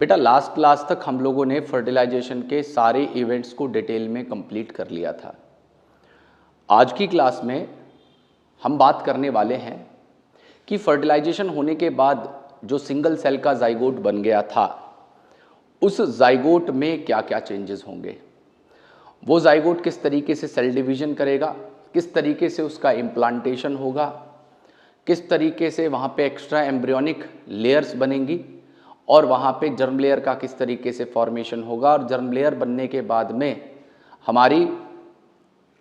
बेटा last class तक हम लोगों ने फर्टिलाइजेशन के सारे इवेंट्स को डिटेल में कंप्लीट कर लिया था। आज की क्लास में हम बात करने वाले हैं कि फर्टिलाइजेशन होने के बाद जो सिंगल सेल का जाइगोट बन गया था उस जाइगोट में क्या क्या चेंजेस होंगे, वो जाइगोट किस तरीके से सेल डिवीजन करेगा, किस तरीके से उसका इम्प्लांटेशन होगा, किस तरीके से वहाँ पे एक्स्ट्रा एम्ब्रियोनिक लेयर्स बनेंगी और वहाँ पे जर्म लेयर का किस तरीके से फॉर्मेशन होगा और जर्म लेयर बनने के बाद में हमारी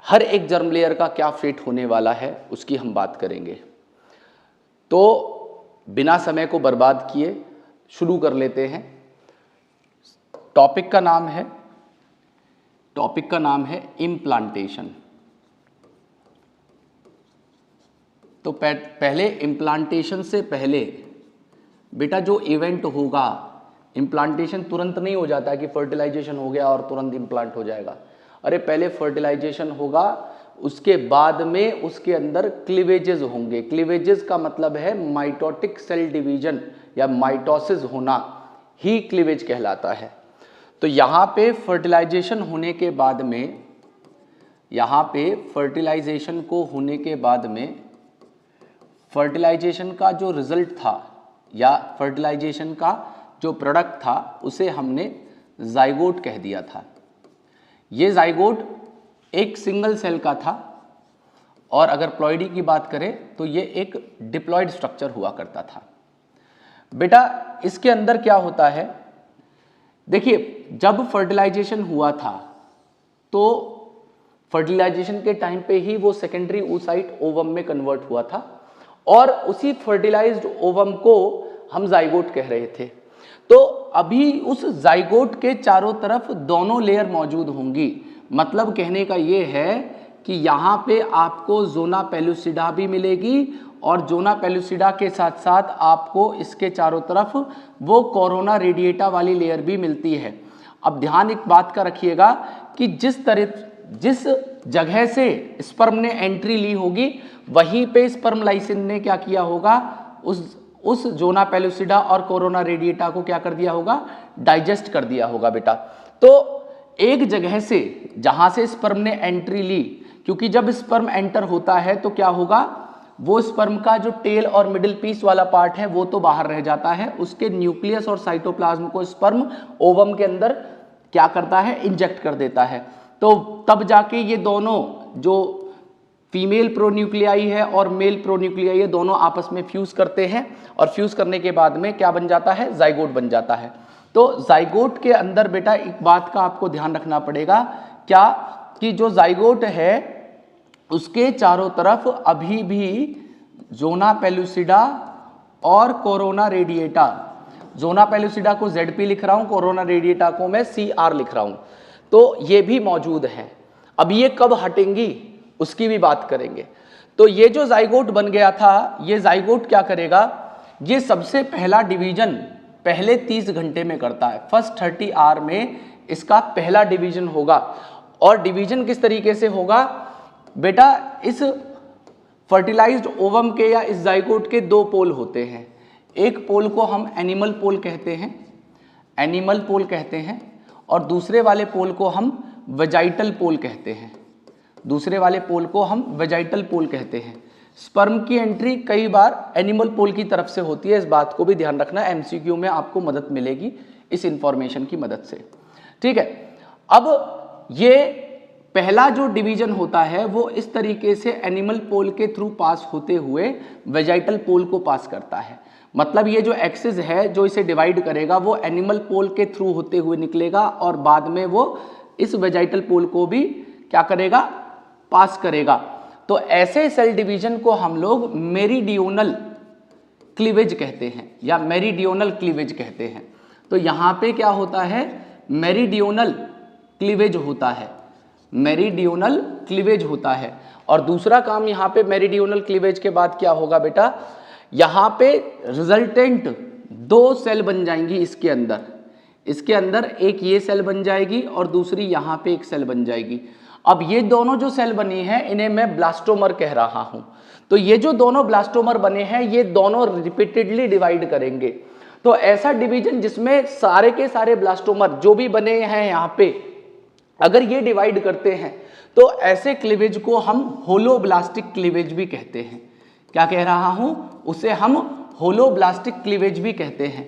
हर एक जर्म लेयर का क्या फेट होने वाला है उसकी हम बात करेंगे। तो बिना समय को बर्बाद किए शुरू कर लेते हैं। टॉपिक का नाम है इम्प्लांटेशन। तो पहले इम्प्लांटेशन से पहले बेटा जो इवेंट होगा, इम्प्लांटेशन तुरंत नहीं हो जाता है कि फर्टिलाइजेशन हो गया और तुरंत इम्प्लांट हो जाएगा। अरे पहले फर्टिलाइजेशन होगा, उसके बाद में उसके अंदर क्लीवेजेस होंगे। क्लीवेजेस का मतलब है माइटोटिक सेल डिवीजन या माइटोसिस होना ही क्लीवेज कहलाता है। तो यहाँ पे फर्टिलाइजेशन होने के बाद में, यहाँ पे फर्टिलाइजेशन को होने के बाद में फर्टिलाइजेशन का जो रिजल्ट था या फर्टिलाइजेशन का जो प्रोडक्ट था उसे हमने जाइगोट कह दिया था। ये जाइगोट एक सिंगल सेल का था और अगर प्लॉइडी की बात करें तो ये एक डिप्लॉयड स्ट्रक्चर हुआ करता था। बेटा इसके अंदर क्या होता है, देखिए जब फर्टिलाइजेशन हुआ था तो फर्टिलाइजेशन के टाइम पे ही वो सेकेंडरी oocyte ओवम में कन्वर्ट हुआ था और उसी फर्टिलाइज्ड ओवम को हम जाइगोट कह रहे थे। तो अभी उस जाइगोट के चारों तरफ दोनों लेयर मौजूद होंगी। मतलब कहने का ये है कि यहाँ पे आपको जोना पेलुसिडा भी मिलेगी और जोना पेलुसिडा के साथ साथ आपको इसके चारों तरफ वो कोरोना रेडिएटा वाली लेयर भी मिलती है। अब ध्यान एक बात का रखिएगा कि जिस जगह से स्पर्म ने एंट्री ली होगी वहीं पे स्पर्म लाइसिन ने क्या किया होगा, उस जोना पेलुसिडा और कोरोना रेडिएटा को क्या कर दिया होगा, डाइजेस्ट कर दिया होगा बेटा। तो एक जगह से जहां से स्पर्म ने एंट्री ली, क्योंकि जब स्पर्म एंटर होता है तो क्या होगा, वो स्पर्म का जो टेल और मिडिल पीस वाला पार्ट है वो तो बाहर रह जाता है, उसके न्यूक्लियस और साइटोप्लाज्म को स्पर्म ओवम के अंदर क्या करता है, इंजेक्ट कर देता है। तो तब जाके ये दोनों जो फीमेल प्रोन्यूक्लियाई है और मेल प्रोन्यूक्लियाई है दोनों आपस में फ्यूज करते हैं और फ्यूज करने के बाद में क्या बन जाता है, जाइगोट बन जाता है। तो जाइगोट के अंदर बेटा एक बात का आपको ध्यान रखना पड़ेगा, क्या कि जो जाइगोट है उसके चारों तरफ अभी भी जोना पेलुसिडा और कोरोना रेडिएटा, जोना पेलुसिडा को ZP लिख रहा हूं, कोरोना रेडिएटा को मैं CR लिख रहा हूं, तो ये भी मौजूद है। अब ये कब हटेंगी उसकी भी बात करेंगे। तो ये जो जाइगोट बन गया था, ये जाइगोट क्या करेगा, ये सबसे पहला डिवीजन पहले 30 घंटे में करता है। फर्स्ट 30 आवर में इसका पहला डिवीजन होगा। और डिवीजन किस तरीके से होगा बेटा, इस फर्टिलाइज्ड ओवम के या इस जाइगोट के दो पोल होते हैं। एक पोल को हम एनिमल पोल कहते हैं, और दूसरे वाले पोल को हम वेजाइटल पोल कहते हैं। स्पर्म की एंट्री कई बार एनिमल पोल की तरफ से होती है, इस बात को भी ध्यान रखना, MCQ में आपको मदद मिलेगी इस इंफॉर्मेशन की मदद से, ठीक है। अब ये पहला जो डिवीजन होता है वो इस तरीके से एनिमल पोल के थ्रू पास होते हुए वेजाइटल पोल को पास करता है। मतलब ये जो एक्सिस है जो इसे डिवाइड करेगा वो एनिमल पोल के थ्रू होते हुए निकलेगा और बाद में वो इस वेजाइटल पोल को भी क्या करेगा, पास करेगा। तो ऐसे सेल डिवीजन को हम लोग मेरीडियोनल क्लीवेज कहते हैं या मेरीडियोनल क्लीवेज कहते हैं। तो यहाँ पे क्या होता है, मेरीडियोनल क्लीवेज होता है। और दूसरा काम यहाँ पे मेरीडियोनल क्लीवेज के बाद क्या होगा बेटा, यहाँ पे रिजल्टेंट दो सेल बन जाएंगी इसके अंदर एक ये सेल बन जाएगी और दूसरी यहाँ पे एक सेल बन जाएगी। अब ये दोनों जो सेल बनी है इन्हें मैं ब्लास्टोमर कह रहा हूं। तो ये जो दोनों ब्लास्टोमर बने हैं ये दोनों रिपीटेडली डिवाइड करेंगे। तो ऐसा डिवीजन जिसमें सारे के सारे ब्लास्टोमर जो भी बने हैं यहाँ पे, अगर ये डिवाइड करते हैं तो ऐसे क्लीवेज को हम होलोब्लास्टिक क्लीवेज भी कहते हैं। क्या कह रहा हूं? उसे हम होलोब्लास्टिक क्लीवेज भी कहते हैं।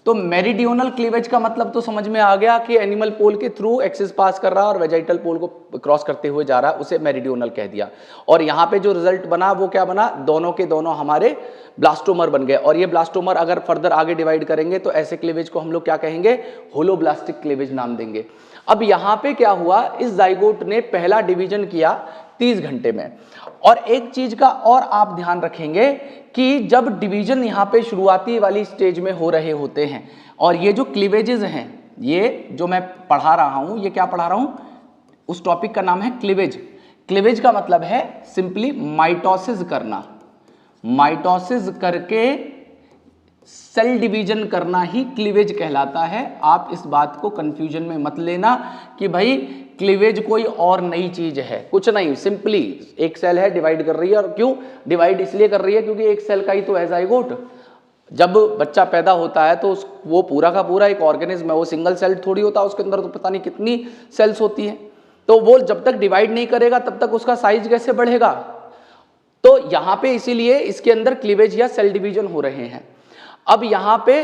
तो मेरिडियोनल क्लीवेज का मतलब तो समझ में आ गया कि एनिमल पोल के थ्रू एक्सिस पास कर रहा है और वेजाइटल पोल को क्रॉस करते हुए जा रहा है, उसे मेरिडियोनल कह दिया। और यहाँ पे जो रिजल्ट बना वो क्या बना? दोनों के दोनों हमारे ब्लास्टोमर बन गए। और ये ब्लास्टोमर अगर फर्दर आगे डिवाइड करेंगे तो ऐसे क्लीवेज को हम लोग क्या कहेंगे? होलोब्लास्टिक क्लीवेज नाम देंगे। अब यहाँ पे क्या हुआ? इस जाइगोट ने पहला डिवीजन किया 30 घंटे में। और एक चीज का और आप ध्यान रखेंगे कि जब डिवीजन यहाँ पे शुरुआती वाली स्टेज में हो रहे होते हैं और ये जो क्लीवेजेस हैं, ये जो मैं पढ़ा रहा हूं, ये क्या पढ़ा रहा हूं? उस टॉपिक का नाम है क्लीवेज। क्लीवेज का मतलब है सिंपली माइटोसिस करना। माइटोसिस करके सेल डिवीजन करना ही क्लीवेज कहलाता है। आप इस बात को कंफ्यूजन में मत लेना कि भाई क्लीवेज कोई और नई चीज है, कुछ नहीं। सिंपली एक सेल है, डिवाइड कर रही है। और क्यों डिवाइड इसलिए कर रही है? क्योंकि एक सेल का ही तो है जाइगोट। जब बच्चा पैदा होता है तो वो पूरा का पूरा एक ऑर्गेनिज्म है, वो सिंगल सेल थोड़ी होता है, उसके अंदर तो पता नहीं कितनी सेल्स होती हैं। तो वो जब तक डिवाइड नहीं करेगा तब तक उसका साइज कैसे बढ़ेगा? तो यहां पे इसीलिए इसके अंदर क्लीवेज या सेल डिवीजन हो रहे हैं। अब यहाँ पे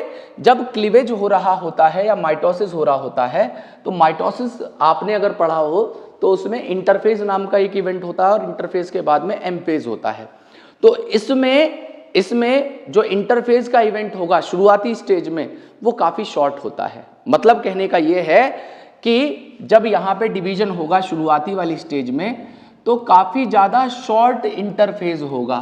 जब क्लीवेज हो रहा होता है या माइटोसिस हो रहा होता है, तो माइटोसिस आपने अगर पढ़ा हो तो उसमें इंटरफेज नाम का एक इवेंट होता है और इंटरफेज के बाद में एमफेज होता है। तो इसमें जो इंटरफेज का इवेंट होगा शुरुआती स्टेज में, वो काफी शॉर्ट होता है। मतलब कहने का ये है कि जब यहाँ पे डिवीजन होगा शुरुआती वाली स्टेज में तो काफी ज्यादा शॉर्ट इंटरफेज होगा।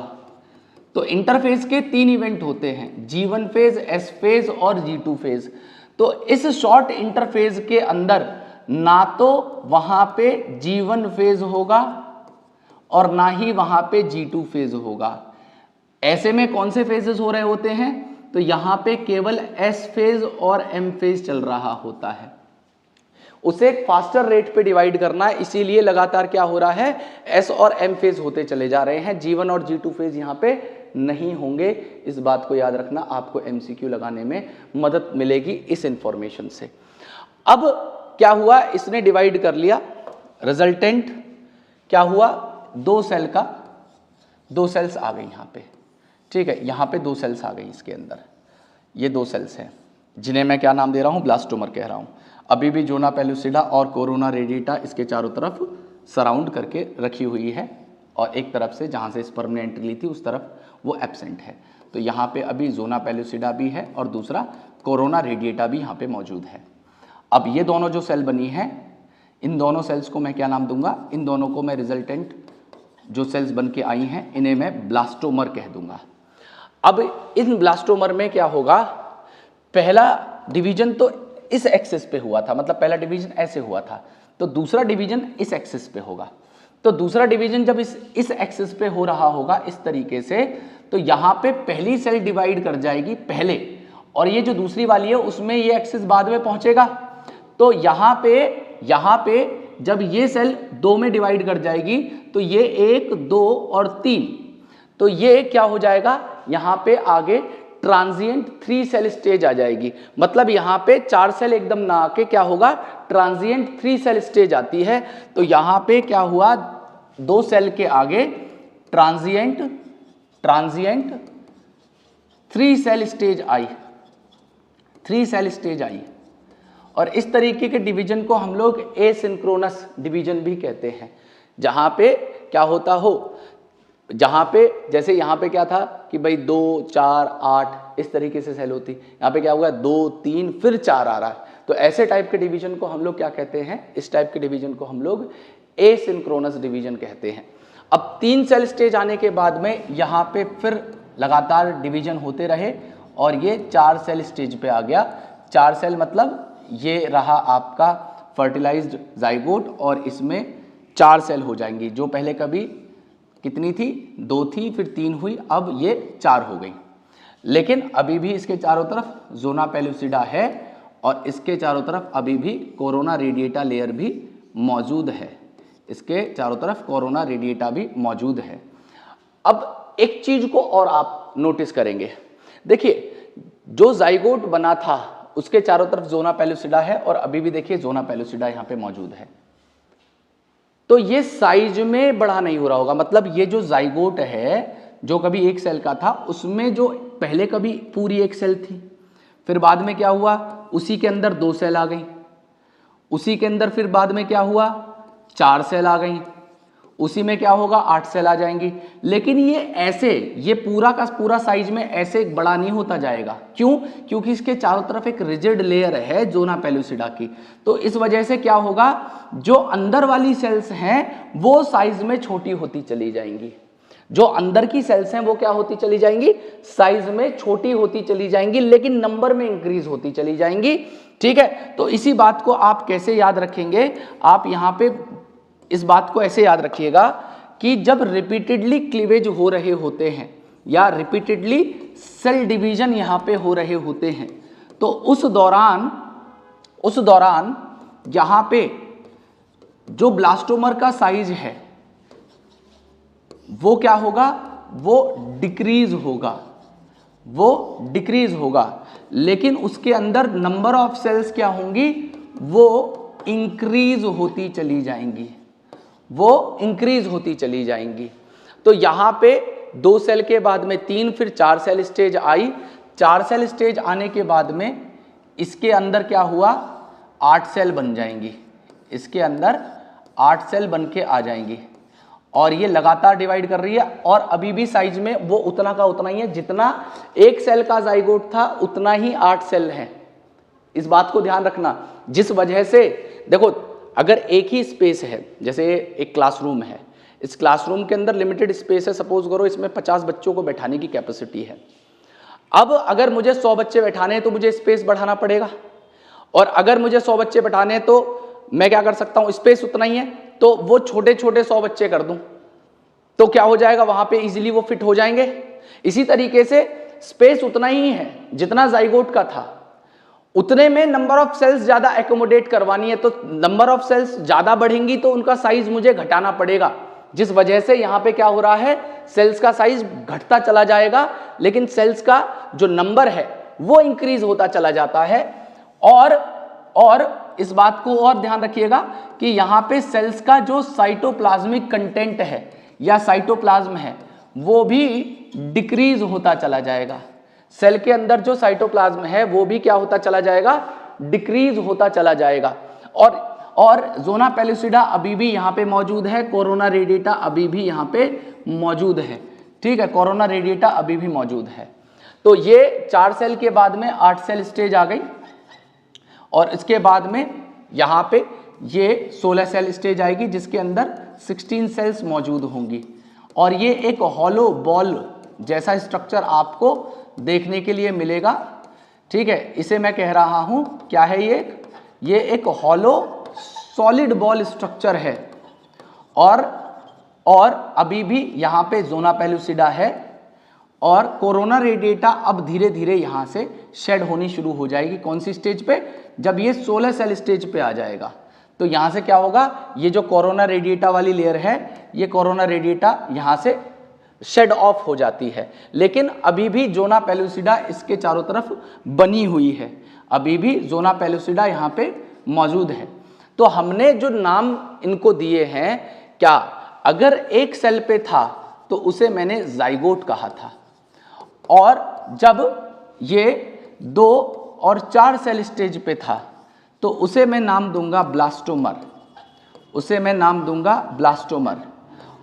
तो इंटरफेज के 3 इवेंट होते हैं, G1 फेज, S फेज और G2 फेज। तो इस शॉर्ट इंटरफेज के अंदर ना तो वहां पे G1 फेज होगा और ना ही वहां पे G2 फेज होगा। ऐसे में कौन से फेजेस हो रहे होते हैं? तो यहां पे केवल S फेज और M फेज चल रहा होता है। उसे एक फास्टर रेट पे डिवाइड करना है, इसीलिए लगातार क्या हो रहा है? S और M फेज होते चले जा रहे हैं। G1 और G2 फेज यहाँ पे नहीं होंगे। इस बात को याद रखना, आपको MCQ लगाने में मदद मिलेगी इस इंफॉर्मेशन से। अब क्या हुआ? इसने डिवाइड कर लिया, रिजल्टेंट क्या हुआ? 2 सेल का 2 सेल्स आ गई यहाँ पे। ठीक है, यहाँ पे 2 सेल्स आ गई इसके अंदर। ये 2 सेल्स हैं जिन्हें मैं क्या नाम दे रहा हूँ? ब्लास्टोमर कह रहा हूँ। अभी भी जोना पेलुसिडा और कोरोना रेडिएटा इसके चारों तरफ सराउंड करके रखी हुई है और एक तरफ से जहाँ से स्पर्म ने एंट्री ली थी उस तरफ वो एब्सेंट है। तो यहाँ पे अभी जोना पेलुसिडा भी है और दूसरा कोरोना रेडिएटा भी यहाँ पे मौजूद है। अब ये दोनों जो सेल बनी है, इन दोनों सेल्स को मैं क्या नाम दूंगा? इन दोनों को मैं रिजल्टेंट जो सेल्स बन के आई हैं इन्हें मैं ब्लास्टोमर कह दूंगा। अब इन ब्लास्टोमर में क्या होगा? पहला डिवीजन तो इस एक्सिस पे हुआ था, मतलब पहला डिवीजन ऐसे हुआ था, तो दूसरा डिवीजन इस एक्सिस पे होगा। तो दूसरा डिवीजन जब इस एक्सिस पे हो रहा होगा इस तरीके से, तो यहाँ पे पहली सेल डिवाइड कर जाएगी पहले, और ये जो दूसरी वाली है उसमें ये एक्सिस बाद में पहुंचेगा। तो यहाँ पे जब ये सेल 2 में डिवाइड कर जाएगी तो ये 1, 2 और 3, तो ये क्या हो जाएगा? यहाँ पे आगे ट्रांजिएंट 3 सेल स्टेज आ जाएगी। मतलब यहाँ पे 4 सेल एकदम ना आके क्या होगा? ट्रांजिएंट 3 सेल स्टेज आती है। तो यहाँ पे क्या हुआ? 2 सेल के आगे ट्रांजिएंट 3 सेल स्टेज आई, 3 सेल स्टेज आई। और इस तरीके के डिवीजन को हम लोग एसिंक्रोनस डिवीजन भी कहते हैं, जहां पे क्या होता हो, जहां पे जैसे यहाँ पे क्या था कि भाई 2, 4, 8 इस तरीके से सेल होती, यहाँ पे क्या हुआ? 2, 3 फिर 4 आ रहा है। तो ऐसे टाइप के डिवीजन को हम लोग क्या कहते हैं? इस टाइप के डिवीजन को हम लोग एसिंक्रोनस डिवीजन कहते हैं। अब 3 सेल स्टेज आने के बाद में यहाँ पे फिर लगातार डिवीजन होते रहे और ये 4 सेल स्टेज पे आ गया। 4 सेल मतलब ये रहा आपका फर्टिलाइज्ड जाइगोट और इसमें 4 सेल हो जाएंगी। जो पहले कभी कितनी थी? 2 थी, फिर 3 हुई, अब ये 4 हो गई। लेकिन अभी भी इसके चारों तरफ जोना पेलुसिडा है और इसके चारों तरफ अभी भी कोरोना रेडिएटा लेयर भी मौजूद है। इसके चारों तरफ कोरोना रेडिएटा भी मौजूद है। अब एक चीज को और आप नोटिस करेंगे, देखिए जो जाइगोट बना था उसके चारों तरफ जोना पेलुसिडा है और अभी भी देखिए जोना पेलुसिडा यहां पे मौजूद है। तो ये साइज में बड़ा नहीं हो रहा होगा, मतलब ये जो जाइगोट है जो कभी एक सेल का था उसमें जो पहले कभी पूरी एक सेल थी, फिर बाद में क्या हुआ उसी के अंदर 2 सेल आ गई, उसी के अंदर फिर बाद में क्या हुआ 4 सेल आ गई, उसी में क्या होगा 8 सेल आ जाएंगी। लेकिन ये ऐसे ये पूरा का पूरा साइज में ऐसे बड़ा नहीं होता जाएगा। क्यों? क्योंकि इसके चारों तरफ एक रिजिड लेयर है जोना पेलुसिडा की। तो इस वजह से क्या होगा, जो अंदर वाली सेल्स हैं वो साइज में छोटी होती चली जाएंगी, जो अंदर की सेल्स हैं वो क्या होती चली जाएंगी, साइज में छोटी होती चली जाएंगी, लेकिन नंबर में इंक्रीज होती चली जाएंगी। ठीक है, तो इसी बात को आप कैसे याद रखेंगे, आप यहां पे इस बात को ऐसे याद रखिएगा कि जब रिपीटेडली क्लीवेज हो रहे होते हैं या रिपीटेडली सेल डिवीजन यहां पे हो रहे होते हैं, तो उस दौरान यहां पे जो ब्लास्टोमर का साइज है वो क्या होगा, वो डिक्रीज होगा, लेकिन उसके अंदर नंबर ऑफ सेल्स क्या होंगी, वो इंक्रीज होती चली जाएंगी, तो यहां पे 2 सेल के बाद में 3 फिर 4 सेल स्टेज आई, 4 सेल स्टेज आने के बाद में इसके अंदर क्या हुआ 8 सेल बन जाएंगी, इसके अंदर 8 सेल बन के आ जाएंगी और ये लगातार डिवाइड कर रही है और अभी भी साइज में वो उतना का उतना ही है, जितना एक सेल का जाइगोट था उतना ही 8 सेल हैं। इस बात को ध्यान रखना, जिस वजह से देखो अगर एक ही स्पेस है, जैसे एक क्लासरूम है, इस क्लासरूम के अंदर लिमिटेड स्पेस है, सपोज करो इसमें 50 बच्चों को बैठाने की कैपेसिटी है। अब अगर मुझे 100 बच्चे बैठाने हैं तो मुझे स्पेस बढ़ाना पड़ेगा, और अगर मुझे 100 बच्चे बैठाने हैं तो मैं क्या कर सकता हूं, स्पेस उतना ही है तो वो छोटे छोटे 100 बच्चे कर दूं तो क्या हो जाएगा, वहां पे इजीली वो फिट हो जाएंगे। इसी तरीके से स्पेस उतना ही है जितना जाइगोट का था, उतने में नंबर ऑफ सेल्स ज्यादा एकोमोडेट करवानी है, तो नंबर ऑफ सेल्स ज्यादा बढ़ेंगी तो उनका साइज मुझे घटाना पड़ेगा, जिस वजह से यहां पे क्या हो रहा है, सेल्स का साइज घटता चला जाएगा, लेकिन सेल्स का जो नंबर है वो इंक्रीज होता चला जाता है। और इस बात को और ध्यान रखिएगा कि यहां पे सेल्स का जो साइटोप्लाज्मिक कंटेंट है या साइटोप्लाज्म है वो भी डिक्रीज होता चला जाएगा। सेल के अंदर जो साइटोप्लाज्म है वो भी क्या होता चला जाएगा, डिक्रीज होता चला जाएगा। और जोना पेलुसिडा अभी भी यहां पे मौजूद है, कोरोना रेडिएटा अभी भी यहां पे मौजूद है। ठीक है, कोरोना रेडिएटा अभी भी मौजूद है। तो ये 4 सेल के बाद में 8 सेल स्टेज आ गई और इसके बाद में यहां पे ये 16 सेल स्टेज आएगी जिसके अंदर 16 सेल्स मौजूद होंगी और ये एक हॉलो बॉल जैसा स्ट्रक्चर आपको देखने के लिए मिलेगा। ठीक है, इसे मैं कह रहा हूं क्या है, ये एक हॉलो सॉलिड बॉल स्ट्रक्चर है और अभी भी यहां पे जोना पेलुसिडा है और कोरोना रेडिएटा अब धीरे धीरे यहां से शेड होनी शुरू हो जाएगी। कौन सी स्टेज पे, जब ये 16 सेल स्टेज पे आ जाएगा तो यहां से क्या होगा, ये जो कोरोना रेडिएटा वाली लेयर है ये कोरोना रेडिएटा यहां से शेड ऑफ हो जाती है, लेकिन अभी भी जोना पेलुसिडा इसके चारों तरफ बनी हुई है, अभी भी जोना पेलुसिडा यहां पे मौजूद है। तो हमने जो नाम इनको दिए हैं, क्या अगर एक सेल पे था तो उसे मैंने जाइगोट कहा था, और जब ये 2 और 4 सेल स्टेज पे था तो उसे मैं नाम दूंगा ब्लास्टोमर,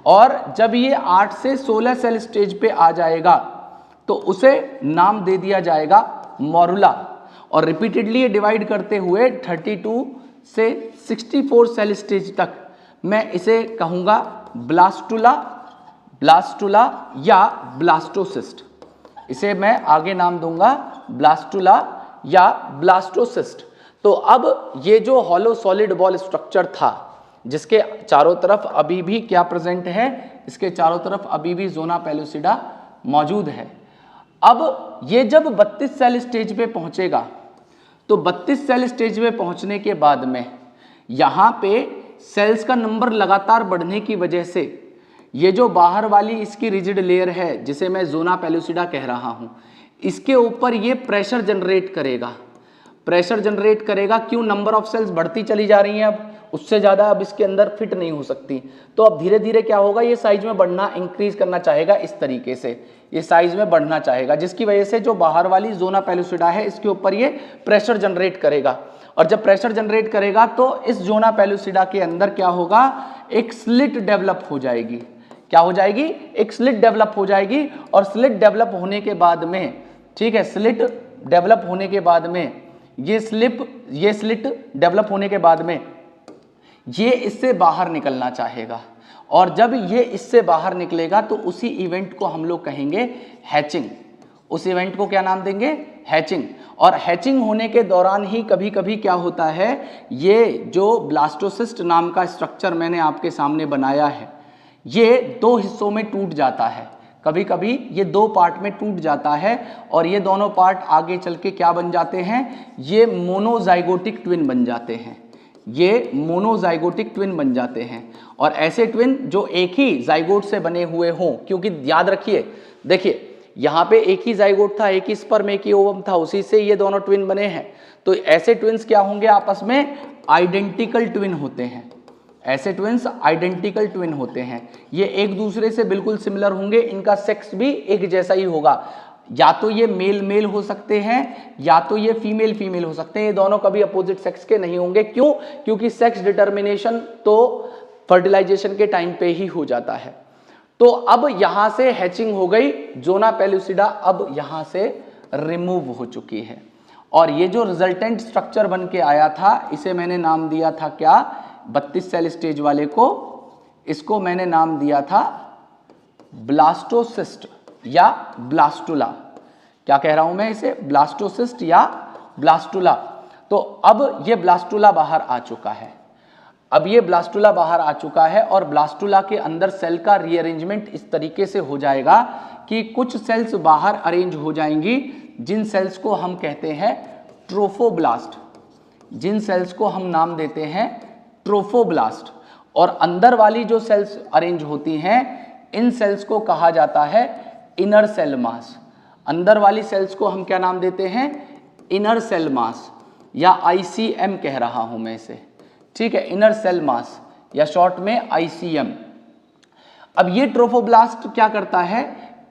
और जब ये 8 से 16 सेल स्टेज पे आ जाएगा तो उसे नाम दे दिया जाएगा मोरुला, और रिपीटेडली ये डिवाइड करते हुए 32 से 64 सेल स्टेज तक मैं इसे कहूंगा ब्लास्टुला या ब्लास्टोसिस्ट। इसे मैं आगे नाम दूंगा ब्लास्टुला या ब्लास्टोसिस्ट। तो अब ये जो हॉलो सॉलिड बॉल स्ट्रक्चर था जिसके चारों तरफ अभी भी क्या प्रेजेंट है, इसके चारों तरफ अभी भी जोना पेलुसिडा मौजूद है। अब ये जब 32 सेल स्टेज पे पहुंचेगा तो 32 सेल स्टेज पे पहुंचने के बाद में यहां पे सेल्स का नंबर लगातार बढ़ने की वजह से ये जो बाहर वाली इसकी रिजिड लेयर है जिसे मैं जोना पेलुसिडा कह रहा हूं, इसके ऊपर ये प्रेशर जनरेट करेगा, प्रेशर जनरेट करेगा। क्यों? नंबर ऑफ सेल्स बढ़ती चली जा रही हैं, अब उससे ज़्यादा अब इसके अंदर फिट नहीं हो सकती, तो अब धीरे धीरे क्या होगा, ये साइज में बढ़ना, इंक्रीज करना चाहेगा, इस तरीके से ये साइज में बढ़ना चाहेगा, जिसकी वजह से जो बाहर वाली जोना पेलुसिडा है इसके ऊपर ये प्रेशर जनरेट करेगा। और जब प्रेशर जनरेट करेगा तो इस जोना पेलुसिडा के अंदर क्या होगा, एक स्लिट डेवलप हो जाएगी। क्या हो जाएगी? एक स्लिट डेवलप हो जाएगी। और स्लिट डेवलप होने के बाद में, ठीक है, स्लिट डेवलप होने के बाद में ये स्लिट डेवलप होने के बाद में ये इससे बाहर निकलना चाहेगा। और जब ये इससे बाहर निकलेगा तो उसी इवेंट को हम लोग कहेंगे हैचिंग। उस इवेंट को क्या नाम देंगे? हैचिंग। और हैचिंग होने के दौरान ही कभी कभी क्या होता है, ये जो ब्लास्टोसिस्ट नाम का स्ट्रक्चर मैंने आपके सामने बनाया है, ये दो हिस्सों में टूट जाता है। कभी कभी ये दो पार्ट में टूट जाता है और ये दोनों पार्ट आगे चल के क्या बन जाते हैं, ये मोनोजाइगोटिक ट्विन बन जाते हैं। ये मोनोजाइगोटिक ट्विन बन जाते हैं। और ऐसे ट्विन जो एक ही जाइगोट से बने हुए हों, क्योंकि याद रखिए, देखिए यहाँ पे एक ही जाइगोट था, एक ही स्पर्म, एक ही ओवम था, उसी से ये दोनों ट्विन बने हैं। तो ऐसे ट्विन्स क्या होंगे, आपस में आइडेंटिकल ट्विन होते हैं। ऐसे ट्विन्स आइडेंटिकल ट्विन होते हैं, ये एक दूसरे से बिल्कुल सिमिलर होंगे, इनका सेक्स भी एक जैसा ही होगा। या तो ये मेल मेल हो सकते हैं या तो ये फीमेल फीमेल हो सकते हैं, ये दोनों कभी अपोजिट सेक्स के नहीं होंगे। क्यों? क्योंकि सेक्स डिटर्मिनेशन तो फर्टिलाइजेशन के टाइम पे ही हो जाता है। तो अब यहां से हैचिंग हो गई, जोना पेलुसिडा अब यहां से रिमूव हो चुकी है। और ये जो रिजल्टेंट स्ट्रक्चर बन के आया था, इसे मैंने नाम दिया था क्या, 32 सेल स्टेज वाले को, इसको मैंने नाम दिया था ब्लास्टोसिस्ट या ब्लास्टुला। क्या कह रहा हूं मैं इसे? ब्लास्टोसिस्ट या ब्लास्टुला। तो अब ये ब्लास्टुला बाहर आ चुका है। अब ये ब्लास्टुला बाहर आ चुका है और ब्लास्टुला के अंदर सेल का रीअरेंजमेंट इस तरीके से हो जाएगा कि कुछ सेल्स बाहर अरेंज हो जाएंगी, जिन सेल्स को हम कहते हैं ट्रोफोब्लास्ट, जिन सेल्स को हम नाम देते हैं ट्रोफोब्लास्ट। और अंदर वाली जो सेल्स अरेंज होती हैं, इन सेल्स को कहा जाता है इनर सेल मास। अंदर वाली सेल्स को हम क्या नाम देते हैं? इनर सेल मास, या ICM कह रहा हूं मैं इसे, ठीक है, इनर सेल मास या शॉर्ट में ICM। अब ये ट्रोफोब्लास्ट क्या करता है,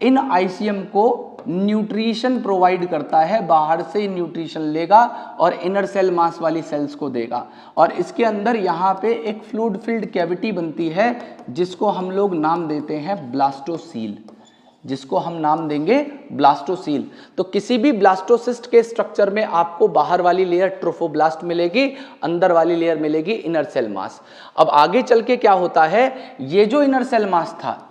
इन ICM को न्यूट्रिशन प्रोवाइड करता है, बाहर से न्यूट्रिशन लेगा और इनर सेल मास वाली सेल्स को देगा। और इसके अंदर यहाँ पे एक फ्लूइड फिल्ड कैविटी बनती है, जिसको हम लोग नाम देते हैं ब्लास्टोसील, जिसको हम नाम देंगे ब्लास्टोसील। तो किसी भी ब्लास्टोसिस्ट के स्ट्रक्चर में आपको बाहर वाली लेयर ट्रोफोब्लास्ट मिलेगी, अंदर वाली लेयर मिलेगी इनर सेल मास। अब आगे चल के क्या होता है, ये जो इनर सेल मास था,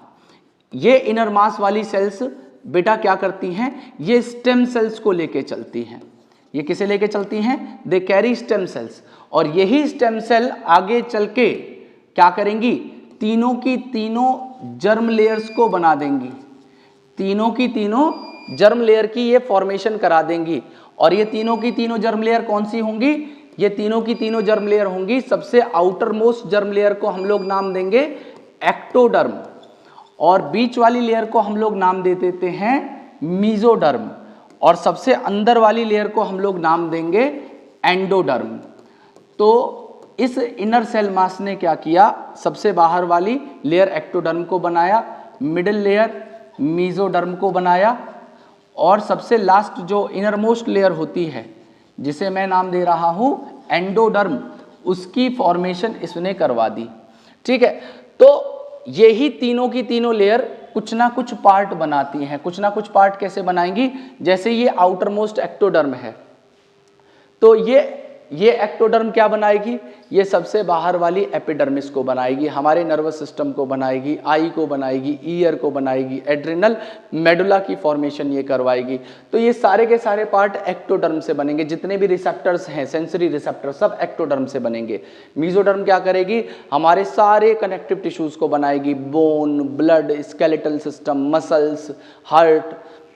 ये इनर मास वाली सेल्स बेटा क्या करती हैं, ये स्टेम सेल्स को लेके चलती हैं। ये किसे लेके चलती हैं? They carry stem cells. और यही स्टेम सेल आगे चल के क्या करेंगी, तीनों की तीनों जर्म लेयर्स को बना देंगी, तीनों की तीनों जर्म लेयर की ये फॉर्मेशन करा देंगी। और ये तीनों की तीनों जर्म लेयर कौन सी होंगी? ये तीनों की तीनों जर्म लेयर होंगी, सबसे आउटर मोस्ट जर्म लेयर को हम लोग नाम देंगे एक्टोडर्म, और बीच वाली लेयर को हम लोग नाम दे देते हैं मीजोडर्म, और सबसे अंदर वाली लेयर को हम लोग नाम देंगे एंडोडर्म। तो इस इनर सेल मास ने क्या किया, सबसे बाहर वाली लेयर एक्टोडर्म को बनाया, मिडिल लेयर मीजोडर्म को बनाया, और सबसे लास्ट जो इनर मोस्ट लेयर होती है, जिसे मैं नाम दे रहा हूं एंडोडर्म, उसकी फॉर्मेशन इसने करवा दी। ठीक है, तो यही तीनों की तीनों लेयर कुछ ना कुछ पार्ट बनाती हैं। कुछ ना कुछ पार्ट कैसे बनाएंगी, जैसे ये आउटर मोस्ट एक्टोडर्म है, तो ये एक्टोडर्म क्या बनाएगी, ये सबसे बाहर वाली एपिडर्मिस को बनाएगी, हमारे नर्वस सिस्टम को बनाएगी, आई को बनाएगी, ईयर को बनाएगी, एड्रिनल मेडुला की फॉर्मेशन ये करवाएगी। तो ये सारे के सारे पार्ट एक्टोडर्म से बनेंगे, जितने भी रिसेप्टर्स हैं, सेंसरी रिसेप्टर, सब एक्टोडर्म से बनेंगे। मीजोडर्म क्या करेगी, हमारे सारे कनेक्टिव टिश्यूज को बनाएगी, bone, blood, skeletal system, muscles, heart,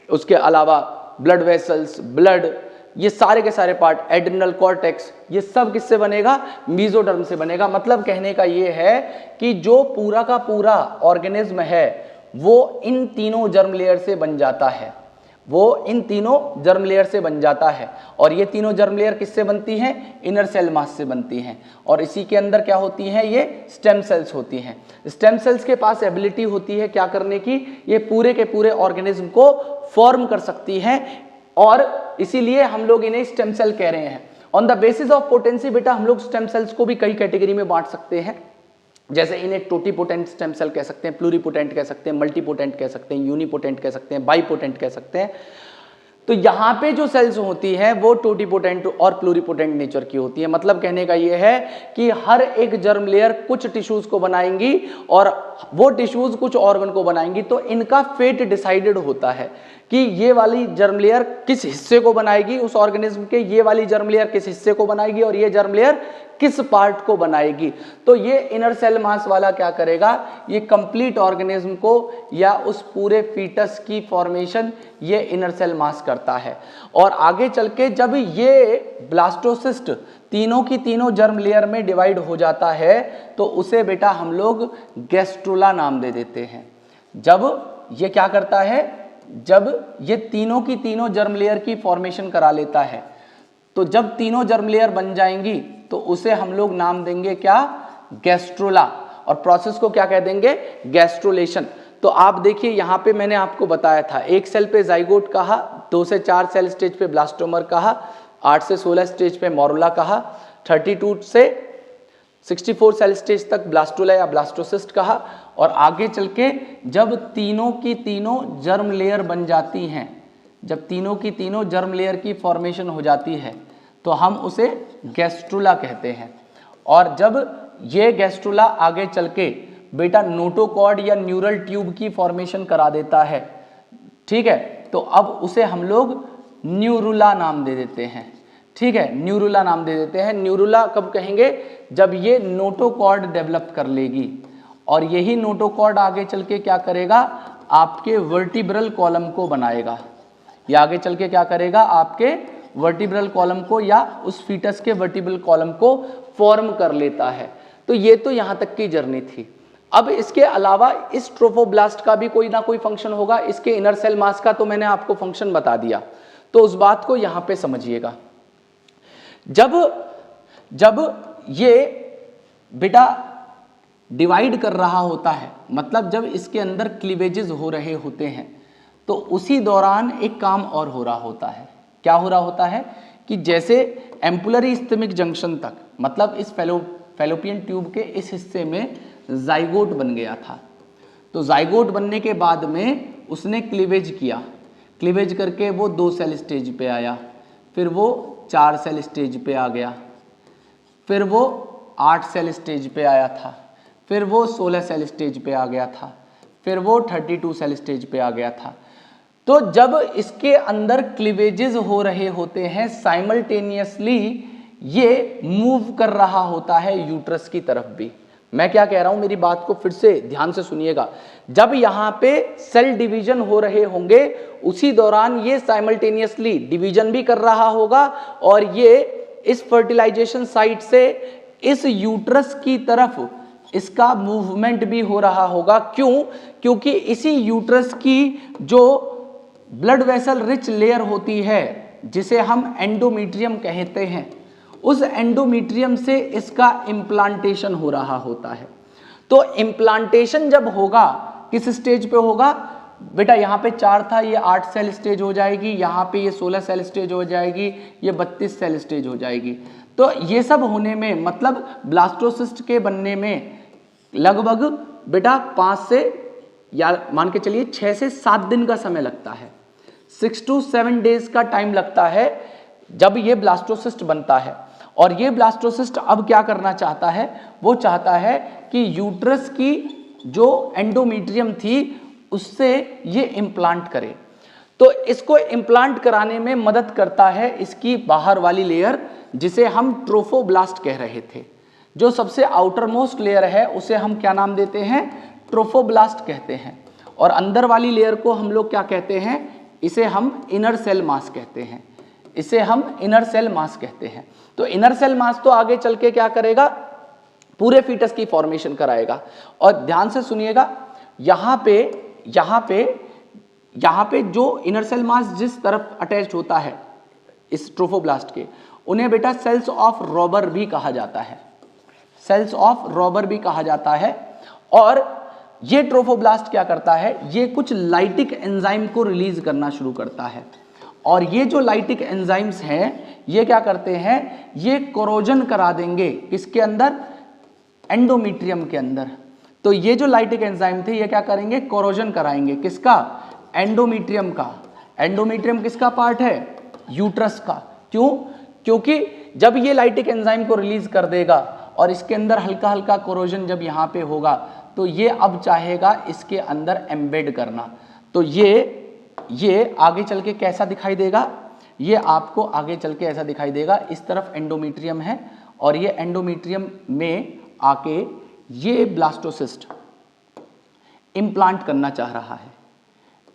उसके अलावा ब्लड वेसल्स, ब्लड, ये सारे के सारे पार्ट, एड्रिनल कॉर्टेक्स, ये सब किससे बनेगा, मीजोडर्म से बनेगा। मतलब कहने का ये है कि जो पूरा का पूरा ऑर्गेनिज्म है वो इन तीनों जर्म लेयर से बन जाता है, वो इन तीनों जर्म लेयर से बन जाता है। और ये तीनों जर्म लेयर किससे बनती हैं? इनर सेल मास से बनती हैं। और इसी के अंदर क्या होती हैं? ये स्टेम सेल्स होती हैं। स्टेम सेल्स के पास एबिलिटी होती है क्या करने की? ये पूरे के पूरे ऑर्गेनिज्म को फॉर्म कर सकती हैं, और इसीलिए हम लोग इन्हें स्टेम सेल कह रहे हैं। On the basis of potency बेटा हम लोग स्टेम सेल्स को भी कई कैटेगरी में बांट सकते हैं, जैसे इन्हें टोटीपोटेंट स्टेम सेल कह सकते हैं, प्लूरीपोटेंट कह सकते हैं, मल्टीपोटेंट कह सकते हैं, यूनिपोटेंट कह सकते हैं, बाईपोटेंट कह सकते हैं। तो यहाँ पे जो सेल्स होती हैं वो टोटीपोटेंट और प्लूरीपोटेंट नेचर की होती है। मतलब कहने का ये है कि हर एक जर्म लेयर कुछ टिश्यूज को बनाएंगी और वो टिश्यूज कुछ ऑर्गन को बनाएंगी। तो इनका फेट डिसाइडेड होता है कि ये वाली जर्म लेयर किस हिस्से को बनाएगी उस ऑर्गेनिज्म के, ये वाली जर्म लेयर किस हिस्से को बनाएगी और ये जर्म लेयर किस पार्ट को बनाएगी। तो ये इनर सेल मास वाला क्या करेगा? ये कंप्लीट ऑर्गेनिज्म को या उस पूरे फीटस की फॉर्मेशन ये इनर सेल मास करता है। और आगे चल के जब ये ब्लास्टोसिस्ट तीनों की तीनों जर्म लेयर में डिवाइड हो जाता है तो उसे बेटा हम लोग गैस्ट्रुला नाम दे देते हैं। जब ये क्या करता है? जब ये तीनों की तीनों जर्म लेयर की फॉर्मेशन करा लेता है, तो जब तीनों जर्म लेयर बन जाएंगी तो उसे हम लोग नाम देंगे क्या? गैस्ट्रुला। और प्रोसेस को क्या कह देंगे? गैस्ट्रुलेशन। तो आप देखिए यहाँ पे मैंने आपको बताया था, 1 सेल पे जाइगोट कहा, 2 से 4 सेल स्टेज पे ब्लास्टोमर कहा, 8 से 16 स्टेज पे मोरुला कहा, 32 से 64 सेल स्टेज तक ब्लास्टुला या ब्लास्टोसिस्ट कहा। और आगे चल के जब तीनों की तीनों जर्म लेयर बन जाती हैं, जब तीनों की तीनों जर्म लेयर की फॉर्मेशन हो जाती है तो हम उसे गैस्ट्रुला कहते हैं। और जब ये गैस्ट्रुला आगे चल के बेटा नोटोकॉर्ड या न्यूरल ट्यूब की फॉर्मेशन करा देता है, ठीक है, तो अब उसे हम लोग न्यूरुला नाम दे देते हैं। ठीक है, न्यूरुला नाम दे देते हैं। न्यूरुला कब कहेंगे? जब ये नोटोकॉर्ड डेवलप कर लेगी, और यही नोटोकॉर्ड आगे चल के क्या करेगा? आपके वर्टिब्रल कॉलम को बनाएगा। ये आगे चल के क्या करेगा? आपके वर्टिब्रल कॉलम को या उस फीटस के वर्टिब्रल कॉलम को फॉर्म कर लेता है। तो ये तो यहाँ तक की जर्नी थी। अब इसके अलावा इस ट्रोफोब्लास्ट का भी कोई ना कोई फंक्शन होगा। इसके इनर सेल मास का तो मैंने आपको फंक्शन बता दिया, तो उस बात को यहाँ पे समझिएगा। जब ये बेटा डिवाइड कर रहा होता है, मतलब जब इसके अंदर क्लीवेजेस हो रहे होते हैं, तो उसी दौरान एक काम और हो रहा होता है। क्या हो रहा होता है कि जैसे एम्पुलरी स्थिमिक जंक्शन तक, मतलब इस फैलोपियन ट्यूब के इस हिस्से में जाइगोट बन गया था, तो जाइगोट बनने के बाद में उसने क्लीवेज किया, क्लीवेज करके वो 2 सेल स्टेज पे आया, फिर वो 4 सेल स्टेज पे आ गया, फिर वो 8 सेल स्टेज पे आया था, फिर वो 16 सेल स्टेज पे आ गया था, फिर वो 32 सेल स्टेज पे आ गया था। तो जब इसके अंदर क्लीवेजेस हो रहे होते हैं साइमल्टेनियसली, ये मूव कर रहा होता है यूट्रस की तरफ भी। मैं क्या कह रहा हूं, मेरी बात को फिर से ध्यान से सुनिएगा। जब यहाँ पे सेल डिवीजन हो रहे होंगे, उसी दौरान ये साइमल्टेनियसली डिवीजन भी कर रहा होगा, और ये इस फर्टिलाइजेशन साइट से इस यूट्रस की तरफ इसका मूवमेंट भी हो रहा होगा। क्यों? क्योंकि इसी यूट्रस की जो ब्लड वेसल रिच लेयर होती है, जिसे हम एंडोमीट्रियम कहते हैं, उस एंडोमीट्रियम से इसका इम्प्लांटेशन हो रहा होता है। तो इम्प्लांटेशन जब होगा, किस स्टेज पे होगा बेटा? यहाँ पे 4 था, ये 8 सेल स्टेज हो जाएगी, यहाँ पे ये 16 सेल स्टेज हो जाएगी, ये 32 सेल स्टेज हो जाएगी। तो ये सब होने में, मतलब ब्लास्टोसिस्ट के बनने में लगभग बेटा 5 से या मान के चलिए 6 से 7 दिन का समय लगता है। 6 to 7 डेज का टाइम लगता है जब ये ब्लास्टोसिस्ट बनता है। और ये ब्लास्टोसिस्ट अब क्या करना चाहता है? वो चाहता है कि यूट्रस की जो एंडोमीट्रियम थी उससे ये इम्प्लांट करे। तो इसको इम्प्लांट कराने में मदद करता है इसकी बाहर वाली लेयर, जिसे हम ट्रोफोब्लास्ट कह रहे थे। जो सबसे आउटर मोस्ट लेयर है उसे हम क्या नाम देते हैं? ट्रोफोब्लास्ट कहते हैं। और अंदर वाली लेयर को हम लोग क्या कहते हैं? इसे हम इनर सेल मास कहते हैं। इसे हम इनर सेल मास कहते हैं। तो इनर सेल मास तो आगे चल के क्या करेगा? पूरे फीटस की फॉर्मेशन कराएगा। और ध्यान से सुनिएगा, यहाँ पे यहाँ पे जो इनर सेल मास जिस तरफ अटैच होता है इस ट्रोफोब्लास्ट के, उन्हें बेटा सेल्स ऑफ रॉबर भी कहा जाता है, सेल्स ऑफ रॉबर भी कहा जाता है। और ये ट्रोफोब्लास्ट क्या करता है, ये कुछ लाइटिक एंजाइम को रिलीज करना शुरू करता है, और ये जो लाइटिक एंजाइम्स हैं ये क्या करते हैं, ये कोरोजन करा देंगे किसके अंदर, एंडोमीट्रियम के अंदर। तो ये जो लाइटिक एंजाइम थे ये क्या करेंगे, कोरोजन कराएंगे किसका, एंडोमीट्रियम का। एंडोमीट्रियम किसका पार्ट है, यूट्रस का। क्यों, क्योंकि जब ये लाइटिक एंजाइम को रिलीज कर देगा और इसके अंदर हल्का हल्का कोरोजन जब यहाँ पे होगा तो ये अब चाहेगा इसके अंदर एम्बेड करना। तो ये आगे चल के कैसा दिखाई देगा, ये आपको आगे चल के ऐसा दिखाई देगा, इस तरफ एंडोमीट्रियम है और ये एंडोमीट्रियम में आके ये ब्लास्टोसिस्ट इम्प्लांट करना चाह रहा है,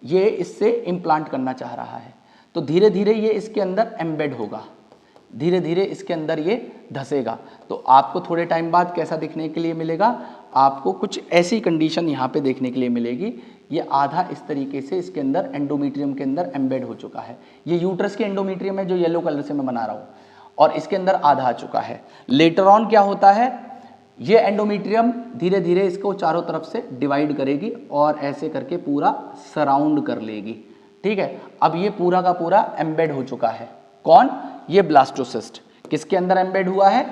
ये इससे इम्प्लांट करना चाह रहा है। तो धीरे धीरे ये इसके अंदर एम्बेड होगा, धीरे धीरे इसके अंदर ये धसेगा। तो आपको थोड़े टाइम बाद कैसा दिखने के लिए मिलेगा, आपको कुछ ऐसी कंडीशन यहाँ पे देखने के लिए मिलेगी। ये आधा इस तरीके से इसके अंदर एंडोमीट्रियम के अंदर एम्बेड हो चुका है। ये यूट्रस के एंडोमीट्रियम है जो येलो कलर से मैं बना रहा हूँ, और इसके अंदर आधा आ चुका है। लेटर ऑन क्या होता है, ये एंडोमीट्रियम धीरे धीरे इसको चारों तरफ से डिवाइड करेगी और ऐसे करके पूरा सराउंड कर लेगी। ठीक है, अब ये पूरा का पूरा एम्बेड हो चुका है। कौन, ये ब्लास्टोसिस्ट किसके अंदर एम्बेड हुआ है,